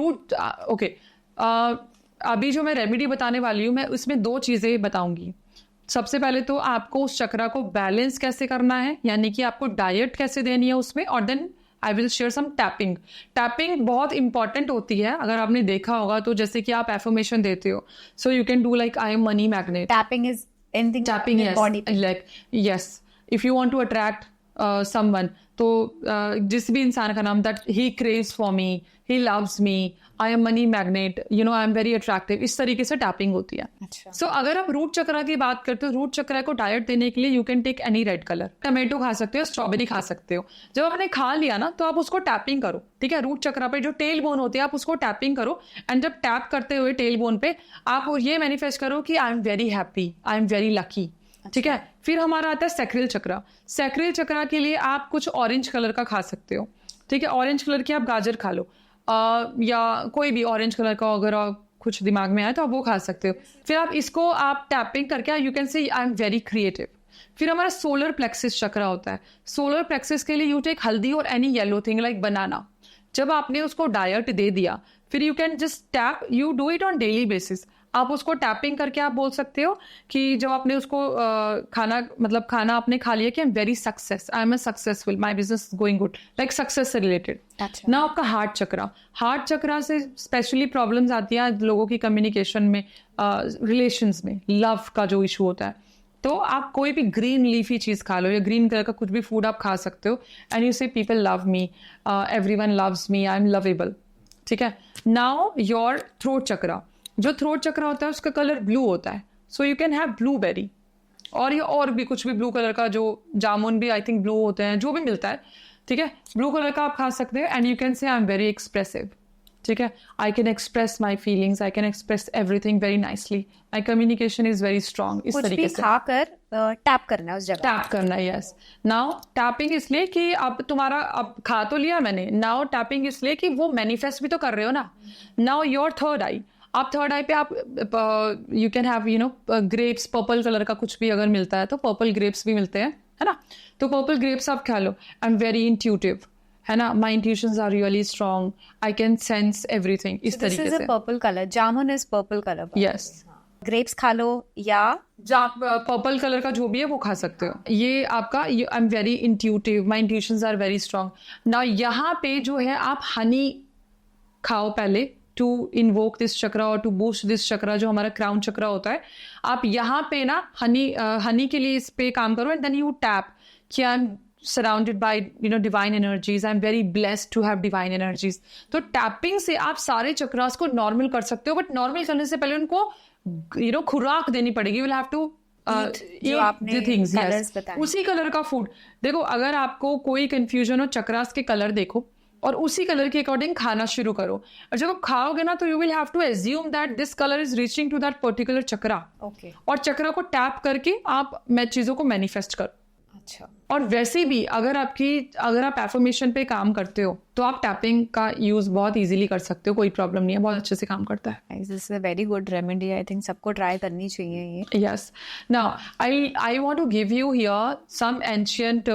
अभी जो मैं रेमेडी बताने वाली हूँ, मैं उसमें 2 चीजें बताऊंगी। सबसे पहले तो आपको उस चक्रा को बैलेंस कैसे करना है, यानी कि आपको डाइट कैसे देनी है उसमें, और then I will share some tapping बहुत इंपॉर्टेंट होती है। अगर आपने देखा होगा तो, जैसे कि आप एफर्मेशन देते हो, so you can do like I am money magnet. Tapping is anything, tapping body, like yes, if you want to attract someone, तो जिस भी इंसान का नाम, that he craves for me, he loves me, I am money magnet, you know I am very attractive, इस तरीके से tapping होती है। अच्छा। सो अगर आप रूट चक्रा की बात करते हो, रूट चक्रा को डाइट देने के लिए you can take any red colour. Tomato खा सकते हो, स्ट्रॉबेरी खा सकते हो। जब आपने खा लिया ना, तो आप उसको टैपिंग करो, ठीक है। रूट चक्रा पे जो टेल बोन होती है, आप उसको टैपिंग करो, एंड जब टैप करते हुए टेल बोन पे, आप ये मैनिफेस्ट करो कि I am very happy, I am very lucky, ठीक है। फिर हमारा आता है सैक्रल चक्रा। सैक्रल चक्रा के लिए आप कुछ ऑरेंज कलर का खा सकते हो, ठीक है। ऑरेंज कलर की आप गाजर खा लो, या कोई भी ऑरेंज कलर का अगर कुछ दिमाग में आए तो आप वो खा सकते हो। फिर आप इसको आप टैपिंग करके you can say I am very creative. फिर हमारा सोलर प्लेक्सिस चक्रा होता है। सोलर प्लेक्सिस के लिए यू टेक हल्दी और एनी येलो थिंग लाइक बनाना। जब आपने उसको डाइट दे दिया, फिर you can just tap, you do it on daily basis. आप उसको टैपिंग करके आप बोल सकते हो कि जब आपने उसको खाना आपने खा लिया कि I am very success, I am successful, my business going good, like success से रिलेटेड। ना आपका हार्ट चक्रा, हार्ट चक्रा से स्पेशली प्रॉब्लम्स आती हैं लोगों की कम्युनिकेशन में, रिलेशंस में, लव का जो इशू होता है। तो आप कोई भी ग्रीन लीफी चीज खा लो या ग्रीन कलर का कुछ भी फूड आप खा सकते हो, एंड यू से people love me, everyone loves me, I M lovable, ठीक है। नाउ योर थ्रोट चक्रा, जो थ्रोट चक्रा होता है उसका कलर ब्लू होता है, सो यू कैन हैव ब्लूबेरी, और भी कुछ भी ब्लू कलर का, जो जामुन भी आई थिंक ब्लू होते हैं, जो भी मिलता है, ठीक है, ब्लू कलर का आप खा सकते हैं। And you can say I am very expressive, ठीक है, I can express my feelings, I can express everything very nicely, my communication is very strong. इस तरीके से खाकर टैप करना है उस जगह, टैप करना है। यस, नाउ टैपिंग इसलिए कि अब तुम्हारा, अब खा तो लिया मैंने, नाउ टैपिंग इसलिए कि वो मैनिफेस्ट भी तो कर रहे हो ना। नाउ योर थर्ड आई, आप थर्ड आई पे आप you can have grapes, purple colour का कुछ भी अगर मिलता है तो पर्पल ग्रेप्स भी मिलते हैं, है ना, तो पर्पल ग्रेप्स आप खा लो। आई एम वेरी इंट्यूटिव, है ना, my intuitions are really strong, I can sense everything, इस तरीके से। Purple colour, jamun is purple colour. Yes, grapes खा लो या पर्पल कलर का जो भी है वो खा सकते हो। ये आपका, I am very intuitive, my intuitions are very strong. Now यहाँ पे जो है आप हनी खाओ पहले, टू इन्वोक दिस चक्रा और टू बूस्ट दिस चक्रा, जो हमारा क्राउन चक्रा होता है। आप यहाँ पे ना हनी के लिए इस पे काम करो, एंड देन यू टैप कि I am surrounded by divine energies, I am very blessed to have divine energies. तो टैपिंग से आप सारे चक्रास को नॉर्मल कर सकते हो, बट नॉर्मल करने से पहले उनको खुराक देनी पड़ेगी। विल हैव टू उसी कलर का फूड। देखो, अगर आपको कोई कंफ्यूजन हो, चक्रास के कलर देखो और उसी कलर के अकॉर्डिंग खाना शुरू करो, और जब आप खाओगे ना तो you will have to assume that this colour is reaching to that particular chakra. Okay, और चक्रा को टैप करके आप चीजों को मैनिफेस्ट करो। अच्छा, और वैसे भी अगर आप एफर्मेशन पे काम करते हो तो आप टैपिंग का यूज बहुत इजीली कर सकते हो, कोई प्रॉब्लम नहीं है, बहुत अच्छे से काम करता है। This is a very good remedy, I think सबको ट्राई करनी चाहिए ये। Yes, now I want to give you here some ancient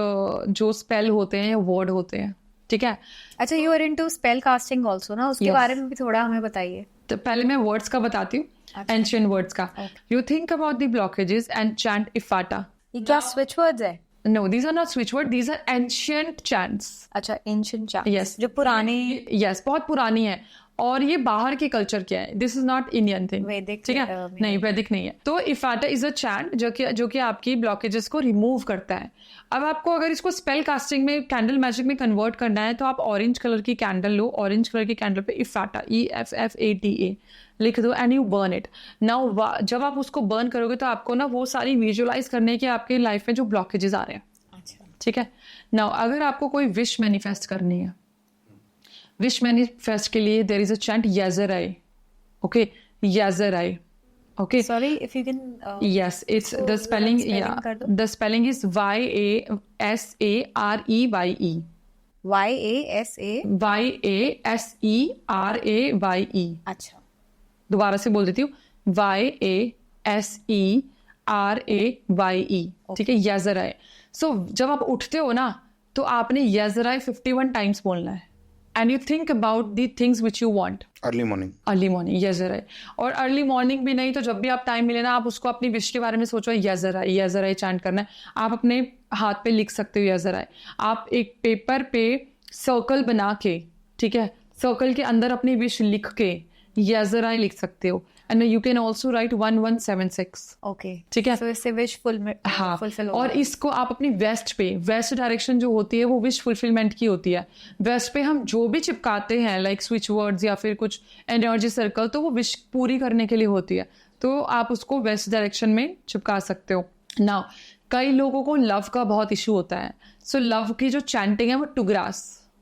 जो स्पेल होते हैं या वर्ड होते हैं, ठीक है। अच्छा, you are into spell casting also ना, उसके बारे में भी थोड़ा हमें बताइए। तो पहले मैं वर्ड्स का बताती हूँ, एंशिएंट वर्ड्स का। You think about the blockages and chant इफाटा। ये क्या स्विच वर्ड्स है? No, these are not switch word, these are ancient chants. अच्छा, ancient chants. Yes. जो पुराने, yes, बहुत पुरानी है, और ये बाहर के कल्चर के है, this is not Indian thing, वैदिक, ठीक है, नहीं वैदिक नहीं है। तो इफाटा इज अ चैंट जो कि आपकी ब्लॉकेजेस को रिमूव करता है। अब आपको अगर इसको स्पेल कास्टिंग में, कैंडल मैजिक में कन्वर्ट करना है तो आप ऑरेंज कलर की कैंडल लो, ऑरेंज कलर की कैंडल पे इफाटा, EFFATA लिख दो, and you burn it. Now जब आप उसको बर्न करोगे तो आपको ना वो सारी विजुअलाइज करने के आपके लाइफ में जो ब्लॉकेजेस आ रहे हैं, ठीक है। नाउ अगर आपको कोई विश मैनिफेस्ट करनी है, विश मैनिफेस्ट के लिए देयर इज अ चैंट याजराई, ओके, याजराई, okay, sorry if you can yes, it's so the spelling, yeah, the spelling is YASAREYE, YASAREYE। अच्छा, दोबारा से बोल देती हूँ, YASERAYE, ठीक है, याजराई। सो जब आप उठते हो ना तो आपने याजराई 51 टाइम्स बोलना है, and you think about the things which you want. Early morning, याजराई। और अर्ली मॉर्निंग भी नहीं तो जब भी आप टाइम मिले ना, आप उसको अपनी विश के बारे में सोचो, याजराई चैंट करना है। आप अपने हाथ पे लिख सकते हो याजराई, आप एक पेपर पे सर्कल बना के, ठीक है, सर्कल के अंदर अपनी विश लिख के याजराई लिख सकते हो, and you can also right 1176, okay, ठीक है। तो इससे विश हाँ, फुलफिल और इसको आप अपनी वेस्ट डायरेक्शन जो होती है वो विश फुलफिलमेंट की होती है। वेस्ट पे हम जो भी चिपकाते हैं लाइक स्विच वर्ड्स या फिर कुछ एनर्जी सर्कल, तो वो विश पूरी करने के लिए होती है, तो आप उसको वेस्ट डायरेक्शन में चिपका सकते हो। नाउ कई लोगों को लव का बहुत इशू होता है, सो लव की जो चैंटिंग है वो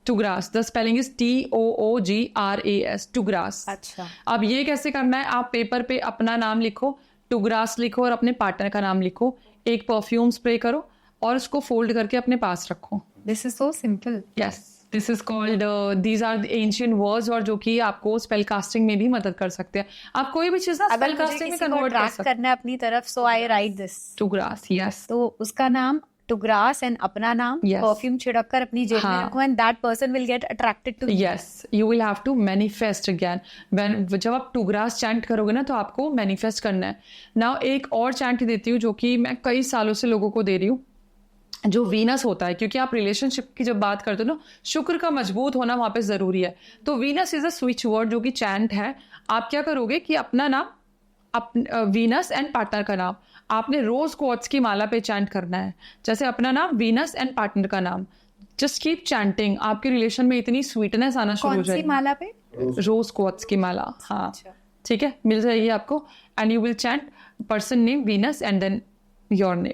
टुग्रास, द स्पेलिंग इज TOOGRAS, टुग्रास। अच्छा, अब ये कैसे करना है, आप पेपर पे अपना नाम लिखो, टुग्रास लिखो और अपने पार्टनर का नाम लिखो, एक परफ्यूम स्प्रे करो और उसको फोल्ड करके अपने पास रखो। This is so simple. Yes, this is called, these are ancient words, और जो कि आपको स्पेल कास्टिंग में भी मदद कर सकते हैं। आप कोई भी चीज ना अगर स्पेल मुझे कास्टिंग में किसी को कन्वर्ट कर अट्रैक्ट सकते करना है अपनी तरफ, so I write this to grass. Yes, तो उसका नाम टू ग्रास एंड अपना नाम Yes. परफ्यूम छिड़क कर अपनी जेब में हाँ. रखो and that person will get attracted to. Yes, you will have to manifest again. जब आप टू ग्रास चैंट करोगे ना तो आपको मैनिफेस्ट करना है। नाउ एक और चैंट देती हूँ जो कि मैं कई सालों से लोगों को दे रही हूँ, जो वीनस होता है, क्योंकि आप रिलेशनशिप की जब बात करते हो ना, शुक्र का मजबूत होना वहां पे जरूरी है। तो Venus is a switch word जो कि चैंट है। आप क्या करोगे कि अपना नाम, वीनस एंड पार्टनर का नाम आपने रोज क्वार्ट्स की माला पे चैंट करना है। जैसे अपना नाम वीनस एंड पार्टनर का नाम, जस्ट कीप चैंटिंग। आपके रिलेशन में इतनी स्वीटनेस आना शुरू हो कौन सी जाएगी। माला पे? रोज क्वार्ट्स की माला, हाँ अच्छा। ठीक है, मिल जाएगी आपको। And you will chant person name Venus and then your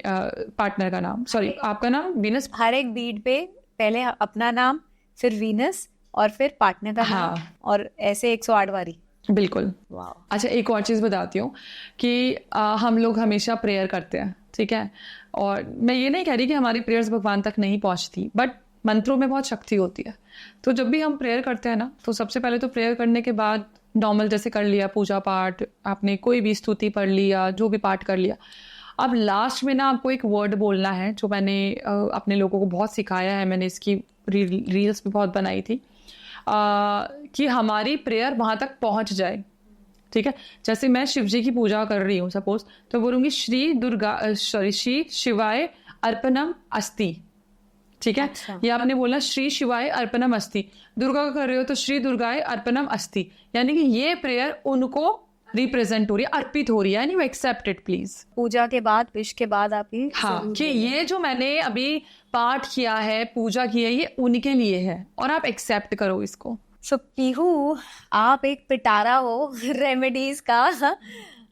partner का नाम, सॉरी आपका नाम वीनस। हर एक बीट पे पहले अपना नाम, फिर वीनस और फिर पार्टनर का नाम, हाँ। और ऐसे 108 बारी। बिल्कुल। अच्छा, एक और चीज़ बताती हूँ कि हम लोग हमेशा प्रेयर करते हैं, ठीक है, और मैं ये नहीं कह रही कि हमारी प्रेयर्स भगवान तक नहीं पहुँचती, बट मंत्रों में बहुत शक्ति होती है। तो जब भी हम प्रेयर करते हैं ना, तो सबसे पहले तो प्रेयर करने के बाद नॉर्मल जैसे कर लिया पूजा पाठ, आपने कोई भी स्तुति पढ़ लिया, जो भी पाठ कर लिया। अब लास्ट में ना आपको एक वर्ड बोलना है जो मैंने अपने लोगों को बहुत सिखाया है, मैंने इसकी रील्स भी बहुत बनाई थी, कि हमारी प्रेयर वहां तक पहुंच जाए, ठीक है। जैसे मैं शिव जी की पूजा कर रही हूँ सपोज, तो बोलूंगी श्री शिवाय अर्पणम अस्ति, ठीक है। अच्छा। या आपने बोला श्री शिवाय अर्पणम अस्ति। दुर्गा का कर रहे हो तो श्री दुर्गाय अर्पणम अस्ति, यानी कि ये प्रेयर उनको रिप्रेजेंट हो रही है, अर्पित हो रही है, and you accept it please. पूजा के बाद, विश के बाद आप ये हाँ, कि ये जो मैंने अभी पाठ किया है, पूजा की है, ये उनके लिए है और आप एक्सेप्ट करो इसको। सो पीहू, आप एक पिटारा हो रेमेडीज का।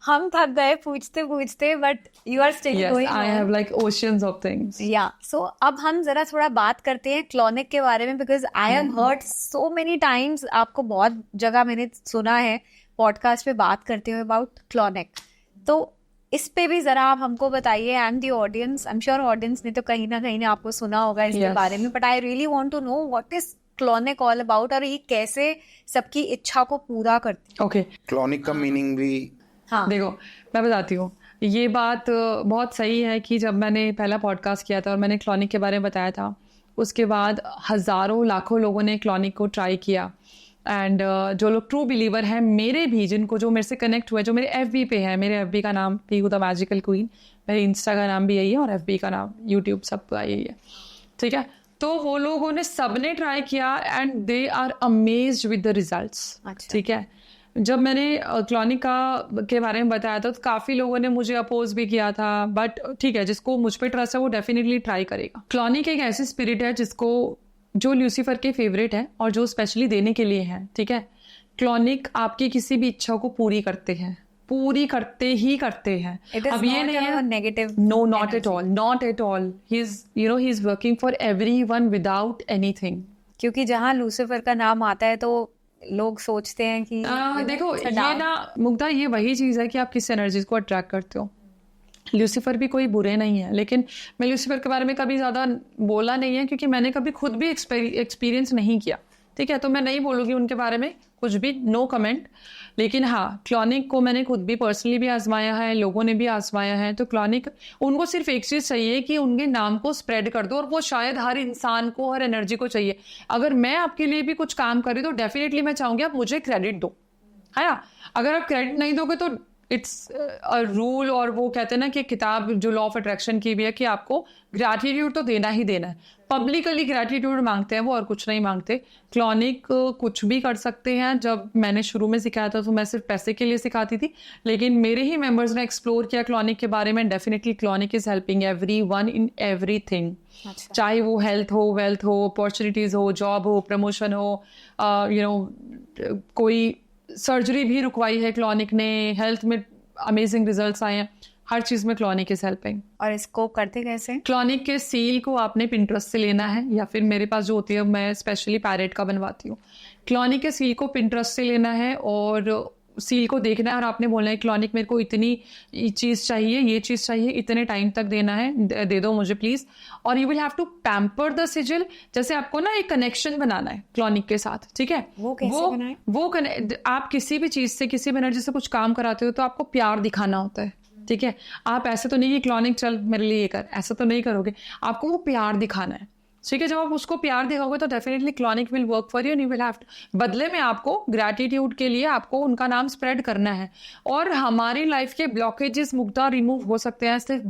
हम थक गए पूछते पूछते, but you are still Yes, going I have like oceans of things. या सो अब हम जरा थोड़ा बात करते हैं क्लोनिक के बारे में, because I have heard so many times, आपको बहुत जगह मैंने सुना है पॉडकास्ट पे बात करते हुए अबाउट क्लोनिक। तो इस पे भी जरा आप हमको बताइए and the audience. I am sure audience ने तो कहीं ना कहीं आपको सुना होगा इसके Yes. बारे में, but I really want to know what is clonic all about, और ये कैसे सबकी इच्छा को पूरा करती है। Okay, क्लॉनिक का मीनिंग भी हाँ, देखो मैं बताती हूँ। ये बात बहुत सही है कि जब मैंने पहला पॉडकास्ट किया था और मैंने क्लॉनिक के बारे में बताया था, उसके बाद हजारों लाखों लोगों ने क्लॉनिक को ट्राई किया। एंड जो लोग ट्रू बिलीवर हैं, मेरे भी, जिनको जो मेरे से कनेक्ट हुए, जो मेरे FB पे है, मेरे FB का नाम पीहू द मैजिकल क्वीन, मेरे इंस्टा का नाम भी यही है और FB का नाम, यूट्यूब सब का यही है, ठीक है। तो वो लोगों ने सबने ट्राई किया and they are amazed with the results, अच्छा। ठीक है। जब मैंने क्लॉनिक के बारे में बताया था तो काफ़ी लोगों ने मुझे अपोज भी किया था, बट ठीक है, जिसको मुझ पे ट्रस्ट है वो डेफिनेटली ट्राई करेगा। क्लॉनिक एक ऐसी स्पिरिट है जिसको, जो ल्यूसीफर के फेवरेट है और जो स्पेशली देने के लिए है, ठीक है। क्लॉनिक आपकी किसी भी इच्छा को पूरी करते हैं, पूरी करते ही करते हैं। अब ये नहीं है negative, no, not at all, not at all. He is working for everyone without anything. क्योंकि जहाँ लूसीफर का नाम आता है तो लोग सोचते हैं कि देखो ये ना मुग्धा, ये वही चीज है कि आप किस एनर्जीज को अट्रैक्ट करते हो। ल्यूसीफर भी कोई बुरे नहीं है, लेकिन मैं ल्यूसीफर के बारे में कभी ज़्यादा बोला नहीं है क्योंकि मैंने कभी खुद भी एक्सपीरियंस नहीं किया, ठीक है। तो मैं नहीं बोलूँगी उनके बारे में कुछ भी, नो कमेंट। लेकिन हाँ, क्लॉनिक को मैंने खुद भी पर्सनली भी आजमाया है, लोगों ने भी आजमाया है। तो क्लॉनिक, उनको सिर्फ एक चीज़ चाहिए कि उनके नाम को स्प्रेड कर दो, और वो शायद हर इंसान को, हर एनर्जी को चाहिए। अगर मैं आपके लिए भी कुछ काम करी तो डेफिनेटली मैं चाहूँगी आप मुझे क्रेडिट दो, है ना। अगर आप क्रेडिट नहीं दोगे तो इट्स अ रूल, और वो कहते हैं ना कि किताब जो लॉ ऑफ अट्रैक्शन की भी है कि आपको ग्रैटिट्यूड तो देना ही देना है। पब्लिकली ग्रैटिट्यूड मांगते हैं वो, और कुछ नहीं मांगते। क्लॉनिक कुछ भी कर सकते हैं। जब मैंने शुरू में सिखाया था तो मैं सिर्फ पैसे के लिए सिखाती थी, लेकिन मेरे ही मेंबर्स ने एक्सप्लोर किया क्लॉनिक के बारे में। Definitely clonic is helping everyone in everything, चाहे वो हेल्थ हो, वेल्थ हो, अपॉर्चुनिटीज हो, जॉब हो, प्रमोशन हो, कोई सर्जरी भी रुकवाई है क्लॉनिक ने, हेल्थ में अमेजिंग रिजल्ट्स आए हैं, हर चीज में क्लॉनिक इज हेल्पिंग। और इसको करते कैसे? क्लॉनिक के सील को आपने पिंटरेस्ट से लेना है, या फिर मेरे पास जो होती है मैं स्पेशली पैरेट का बनवाती हूँ। क्लॉनिक के सील को पिंटरेस्ट से लेना है और सील को देखना है और आपने बोलना है क्लॉनिक मेरे को इतनी चीज़ चाहिए, ये चीज़ चाहिए, इतने टाइम तक देना है, दे दो मुझे प्लीज़। और you will have to pamper the sigil. जैसे आपको ना एक कनेक्शन बनाना है क्लॉनिक के साथ, ठीक है? वो कैसे बनाएं? आप किसी भी चीज़ से, किसी भी एनर्जी से कुछ काम कराते हो तो आपको प्यार दिखाना होता है, ठीक है? आप ऐसे तो नहीं कि क्लॉनिक चल मेरे लिए ये कर, ऐसा तो नहीं करोगे, आपको वो प्यार दिखाना है, ठीक है? जब आप उसको प्यार दिखाओगे तो definitely clonic will work for you and you will have to, बदले में आपको ग्रैटिट्यूड के लिए आपको उनका नाम स्प्रेड करना है। और हमारी लाइफ के ब्लॉकेजेस मुक्ता रिमूव हो सकते हैं सिर्फ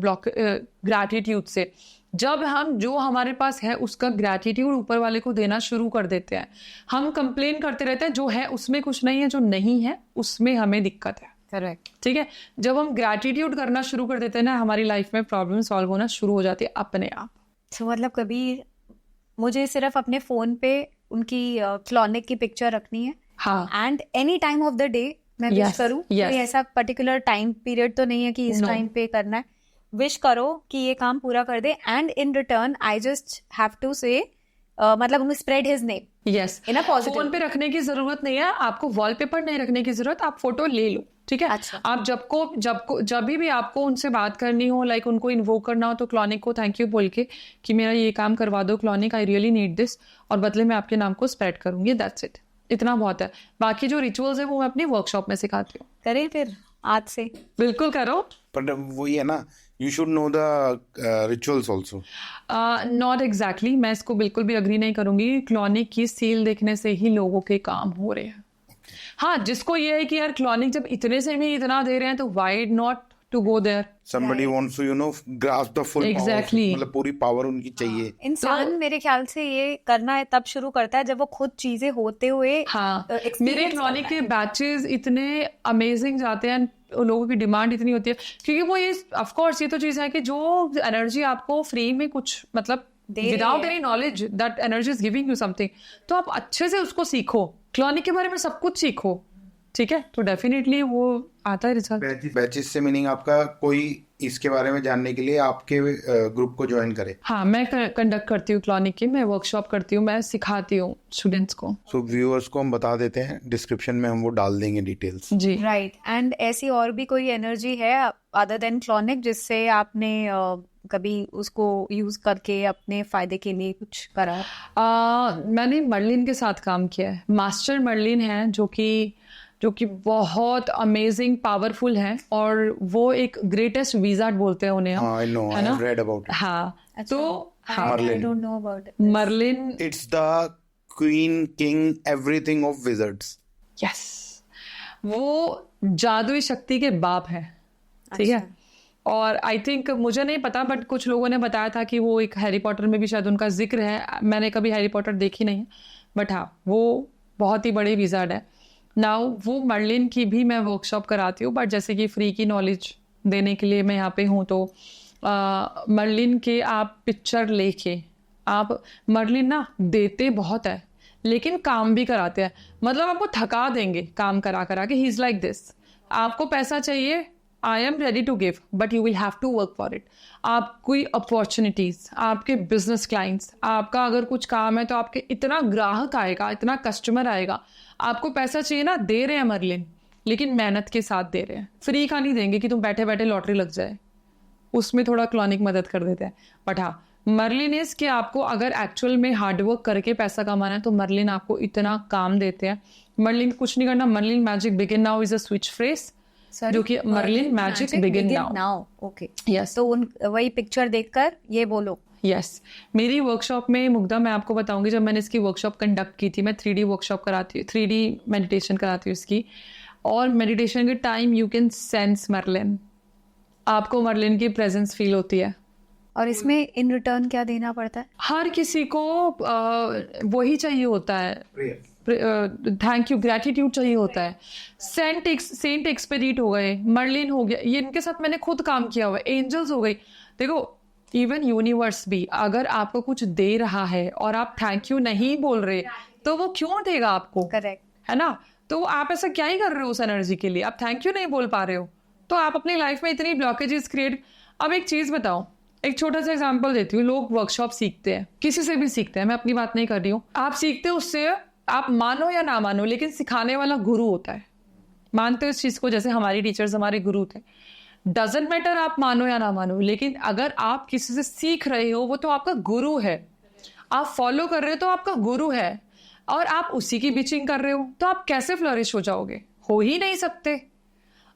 ग्रैटिट्यूड से। जब हम जो हमारे पास है उसका ग्रैटिट्यूड ऊपर वाले को देना शुरू कर देते हैं। हम कंप्लेन करते रहते हैं जो है उसमें कुछ नहीं है, जो नहीं है उसमें हमें दिक्कत है, करेक्ट। ठीक है? जब हम ग्रैटिट्यूड करना शुरू कर देते हैं ना, हमारी लाइफ में प्रॉब्लम सॉल्व होना शुरू हो जाती है अपने आप। तो मतलब कभी मुझे सिर्फ अपने फोन पे उनकी क्लॉनिक की पिक्चर रखनी है, हाँ, and any time of the day मैं विश Yes, करूँ? yes. कोई ऐसा पर्टिकुलर टाइम पीरियड तो नहीं है कि इस No. टाइम पे करना है? विश करो कि ये काम पूरा कर दे, and in return I just have to say मतलब spread his name yes. In a positive. Phone पे रखने की जरूरत नहीं है, आपको वॉलपेपर नहीं रखने की जरूरत, आप फोटो ले लो, ठीक है? अच्छा। आप जब भी आपको उनसे बात करनी हो, लाइक उनको इन्वोक करना हो, तो क्लॉनिक को थैंक यू बोल के कि मेरा ये काम करवा दो clonic, I really need this, और बदले में आपके नाम को स्प्रेड करूंगी, दैट्स इट। इतना बहुत है। बाकी जो रिचुअल्स है वो मैं अपनी वर्कशॉप में सिखाती हूँ। करें फिर आज से? बिल्कुल करो। पर वही है ना, you should know the rituals also. Not exactly, मैं इसको बिल्कुल भी अग्री नहीं करूंगी। क्लॉनिक की सील देखने से ही लोगों के काम हो रहे हैं। हाँ, जिसको ये है कि यार क्लॉनिक जब इतने से भी इतना दे रहे हैं तो why not to go there. somebody wants to grasp the full Exactly. power, मतलब पूरी पावर उनकी चाहिए। इंसान मेरे ख्याल से ये करना है तब शुरू करता है जब वो खुद चीजें होते हुए हाँ, experience मेरे क्लॉनिक करता के बैचेस इतने अमेजिंग जाते हैं, लोगों की डिमांड इतनी होती है, क्योंकि वो ये ऑफ कोर्स ये तो चीज है कि जो एनर्जी आपको फ्री में कुछ मतलब without any knowledge that energy is giving you something, तो आप अच्छे से उसको सीखो, क्लॉनिक के बारे में सब कुछ सीखो, ठीक है? तो डेफिनेटली वो आता है रिजल्ट। बैचेस से मीनिंग आपका कोई इसके बारे में जानने के लिए आपके ग्रुप को ज्वाइन करे? हाँ, मैं कंडक्ट करती हूँ क्लॉनिक की, मैं वर्कशॉप करती हूँ, मैं सिखाती हूँ स्टूडेंट्स को। सो व्यूअर्स को हम बता देते हैं, डिस्क्रिप्शन में हम वो डाल देंगे डिटेल्स। Ji, right. एंड ऐसी और भी कोई एनर्जी है अदर देन क्लॉनिक जिससे आपने कभी उसको यूज करके अपने फायदे के लिए कुछ करा? मैंने मर्लिन के साथ काम किया है। मास्टर मर्लिन है जो कि बहुत अमेजिंग पावरफुल है, और वो एक ग्रेटेस्ट विजार्ड बोलते हैं उन्हें हम, हाँ, I know, है I ना? have read about it. हाँ, तो हाँ, I Merlin. don't know about it. Merlin, It's the queen, king, everything of wizards. Yes, वो जादुई शक्ति के बाप है, ठीक है? और आई थिंक, मुझे नहीं पता बट कुछ लोगों ने बताया था कि वो एक हैरी पॉटर में भी शायद उनका जिक्र है। मैंने कभी हैरी पॉटर देखी नहीं है, बट हाँ, वो बहुत ही बड़ी विजार्ड है। नाउ वो मर्लिन की भी मैं वर्कशॉप कराती हूँ, बट जैसे कि फ्री की नॉलेज देने के लिए मैं यहाँ पे हूँ, तो मर्लिन के आप पिक्चर लेके आप, मर्लिन ना देते बहुत है लेकिन काम भी कराते हैं, मतलब आपको थका देंगे काम करा करा के। ही इज लाइक दिस, आपको पैसा चाहिए, I am ready to give, but you will have to work for it. आप कोई अपॉर्चुनिटीज, आपके बिजनेस क्लाइंट्स, आपका अगर कुछ काम है तो आपके इतना ग्राहक आएगा, इतना कस्टमर आएगा, आपको पैसा चाहिए ना, दे रहे हैं मर्लिन, लेकिन मेहनत के साथ दे रहे हैं। फ्री का नहीं देंगे कि तुम बैठे बैठे लॉटरी लग जाए, उसमें थोड़ा क्लॉनिक मदद कर देते हैं। बट हाँ, मर्लिन इज कि आपको अगर एक्चुअल में हार्डवर्क करके पैसा कमाना है तो मर्लिन आपको इतना काम देते हैं। मर्लिन कुछ नहीं करना, Merlin magic begin now is a switch phrase, जो कि Merlin magic begin now. Okay, yes, तो उन वही पिक्चर देखकर ये बोलो। यस, मेरी वर्कशॉप में मुग्धा, मैं आपको बताऊंगी, जब मैंने इसकी वर्कशॉप कंडक्ट की थी, मैं 3D वर्कशॉप कराती हूँ, 3D मेडिटेशन कराती हूँ इसकी, और मेडिटेशन के time you can sense Merlin, आपको मर्लिन की प्रेजेंस फील होती है। और इसमें इन रिटर्न क्या देना पड़ता है? हर किसी को वही चाहिए होता है, थैंक यू, ग्रैटिट्यूड चाहिए होता है। सेंट एक्सपेडिट हो गए, मर्लिन हो गया, ये इनके साथ मैंने खुद काम किया हुआ है। एंजल्स हो गई, देखो इवन यूनिवर्स भी अगर आपको कुछ दे रहा है और आप थैंक यू नहीं बोल रहे तो वो क्यों देगा आपको? करेक्ट है ना? तो आप ऐसा क्या ही कर रहे हो उस एनर्जी के लिए? आप थैंक यू नहीं बोल पा रहे हो तो आप अपनी लाइफ में इतनी ब्लॉकेजेस क्रिएट। अब एक चीज बताओ, एक छोटा सा एग्जांपल देती हूँ। लोग वर्कशॉप सीखते हैं, किसी से भी सीखते हैं, मैं अपनी बात नहीं कर रही हूँ। आप सीखते हो उससे, आप मानो या ना मानो, लेकिन सिखाने वाला गुरु होता है, मानते हो इस चीज को, जैसे हमारी टीचर्स हमारे गुरु थे। डजेंट मैटर आप मानो या ना मानो, लेकिन अगर आप किसी से सीख रहे हो वो तो आपका गुरु है, आप फॉलो कर रहे हो तो आपका गुरु है, और आप उसी की बिचिंग कर रहे हो तो आप कैसे फ्लरिश हो जाओगे? हो ही नहीं सकते।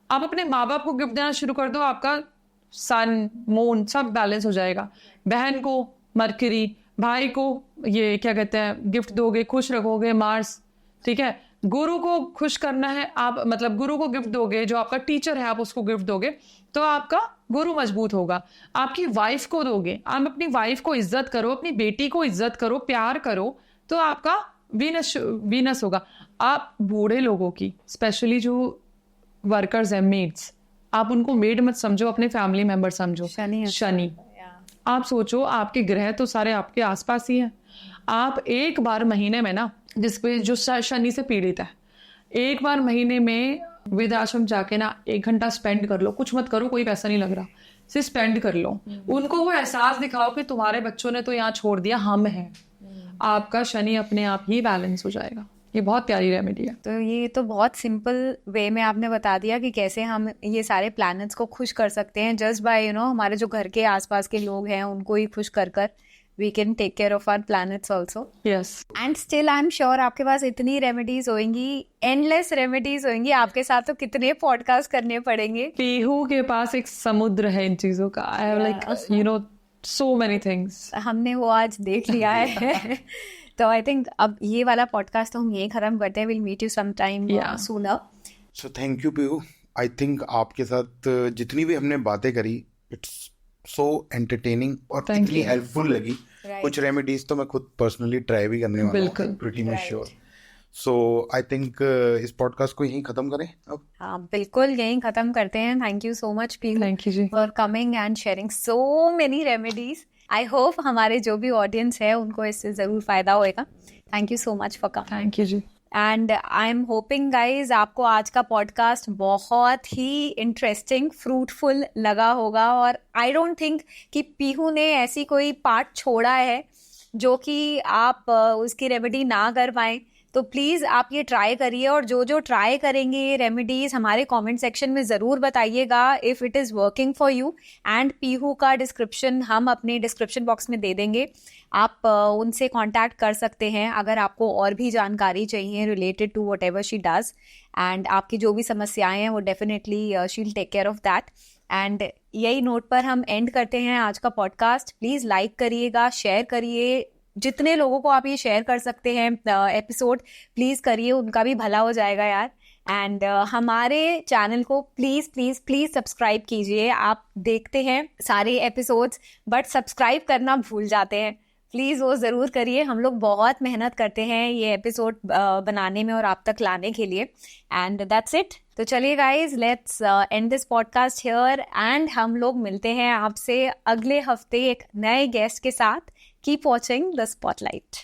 आप अपने माँ बाप को गिफ्ट देना शुरू कर दो, आपका सन मून सब बैलेंस हो जाएगा। बहन को मरकरी, भाई को ये क्या कहते हैं गिफ्ट दोगे, खुश रखोगे, मार्स, ठीक है। गुरु को खुश करना है, आप मतलब गुरु को गिफ्ट दोगे, जो आपका टीचर है आप उसको गिफ्ट दोगे तो आपका गुरु मजबूत होगा। आपकी वाइफ को दोगे, आप अपनी वाइफ को इज्जत करो, अपनी बेटी को इज्जत करो, प्यार करो, तो आपका वीनस होगा। आप बूढ़े लोगों की, स्पेशली जो वर्कर्स हैं, मेड्स, आप उनको मेड मत समझो, अपने फैमिली मेंबर समझो। शनि आप सोचो, आपके ग्रह तो सारे आपके आसपास ही हैं। आप एक बार महीने में ना, जिसपे जो शनि से पीड़ित है, एक बार महीने में वृद्धाश्रम जाके ना 1 घंटा स्पेंड कर लो, कुछ मत करो, कोई पैसा नहीं लग रहा, सिर्फ स्पेंड कर लो। उनको वो एहसास दिखाओ कि तुम्हारे बच्चों ने तो यहाँ छोड़ दिया, हम हैं। आपका शनि अपने आप ही बैलेंस हो जाएगा। ये बहुत प्यारी रेमेडी है। तो ये तो बहुत सिंपल वे में आपने बता दिया कि कैसे हम ये सारे प्लैनेट्स को खुश कर सकते हैं, जस्ट बाय हमारे जो घर के आसपास के लोग हैं उनको ही खुश कर कर we can take care of our planets also. Yes, and still I am sure आपके पास इतनी रेमेडीज होंगी, एंडलेस रेमेडीज होंगी आपके साथ, तो कितने पॉडकास्ट करने पड़ेंगे। पीहू के पास एक समुद्र है इन चीजों का। I have like so many things. हमने वो आज देख लिया है। तो आई थिंक अब ये वाला पॉडकास्ट तो हम यही खत्म करते हैं। Will meet you some time sooner. So thank you Peehu. I think आपके साथ जितनी भी हमने बातें करी, इट्स सो एंटरटेनिंग और इतनी हेल्पफुल लगी। कुछ रेमेडीज तो मैं खुद पर्सनली ट्राई भी करने वाला हूँ, pretty much sure. So I think इस पॉडकास्ट को यहीं खत्म करें अब। हाँ बिल्कुल, यहीं खत्म करते हैं। Thank you so much Peehu, thank you ji for coming and sharing so many remedies. I hope हमारे जो भी ऑडियंस है उनको इससे जरूर फायदा होएगा। Thank you so much for coming. Thank you ji. And I am hoping guys आपको आज का पॉडकास्ट बहुत ही इंटरेस्टिंग, फ्रूटफुल लगा होगा। और आई डोंट थिंक कि पीहू ने ऐसी कोई पार्ट छोड़ा है जो कि आप उसकी रेमेडी ना कर पाएं। तो प्लीज़ आप ये ट्राई करिए, और जो जो ट्राई करेंगे ये रेमेडीज़ हमारे कमेंट सेक्शन में ज़रूर बताइएगा if it is working for you. And Pihu का डिस्क्रिप्शन हम अपने डिस्क्रिप्शन बॉक्स में दे देंगे, आप उनसे कांटेक्ट कर सकते हैं अगर आपको और भी जानकारी चाहिए related to whatever she does. And आपकी जो भी समस्याएं हैं वो definitely she will take care of that. And यही नोट पर हम एंड करते हैं आज का पॉडकास्ट। प्लीज़ लाइक करिएगा, शेयर करिए, जितने लोगों को आप ये शेयर कर सकते हैं एपिसोड प्लीज़ करिए, उनका भी भला हो जाएगा यार। एंड हमारे चैनल को प्लीज़ प्लीज़ प्लीज़ सब्सक्राइब कीजिए। आप देखते हैं सारे एपिसोड्स बट सब्सक्राइब करना भूल जाते हैं, प्लीज़ वो ज़रूर करिए। हम लोग बहुत मेहनत करते हैं ये एपिसोड बनाने में और आप तक लाने के लिए। And that's it. तो चलिए guys, let's end this podcast here. And हम लोग मिलते हैं आपसे अगले हफ्ते एक नए गेस्ट के साथ। Keep watching the spotlight.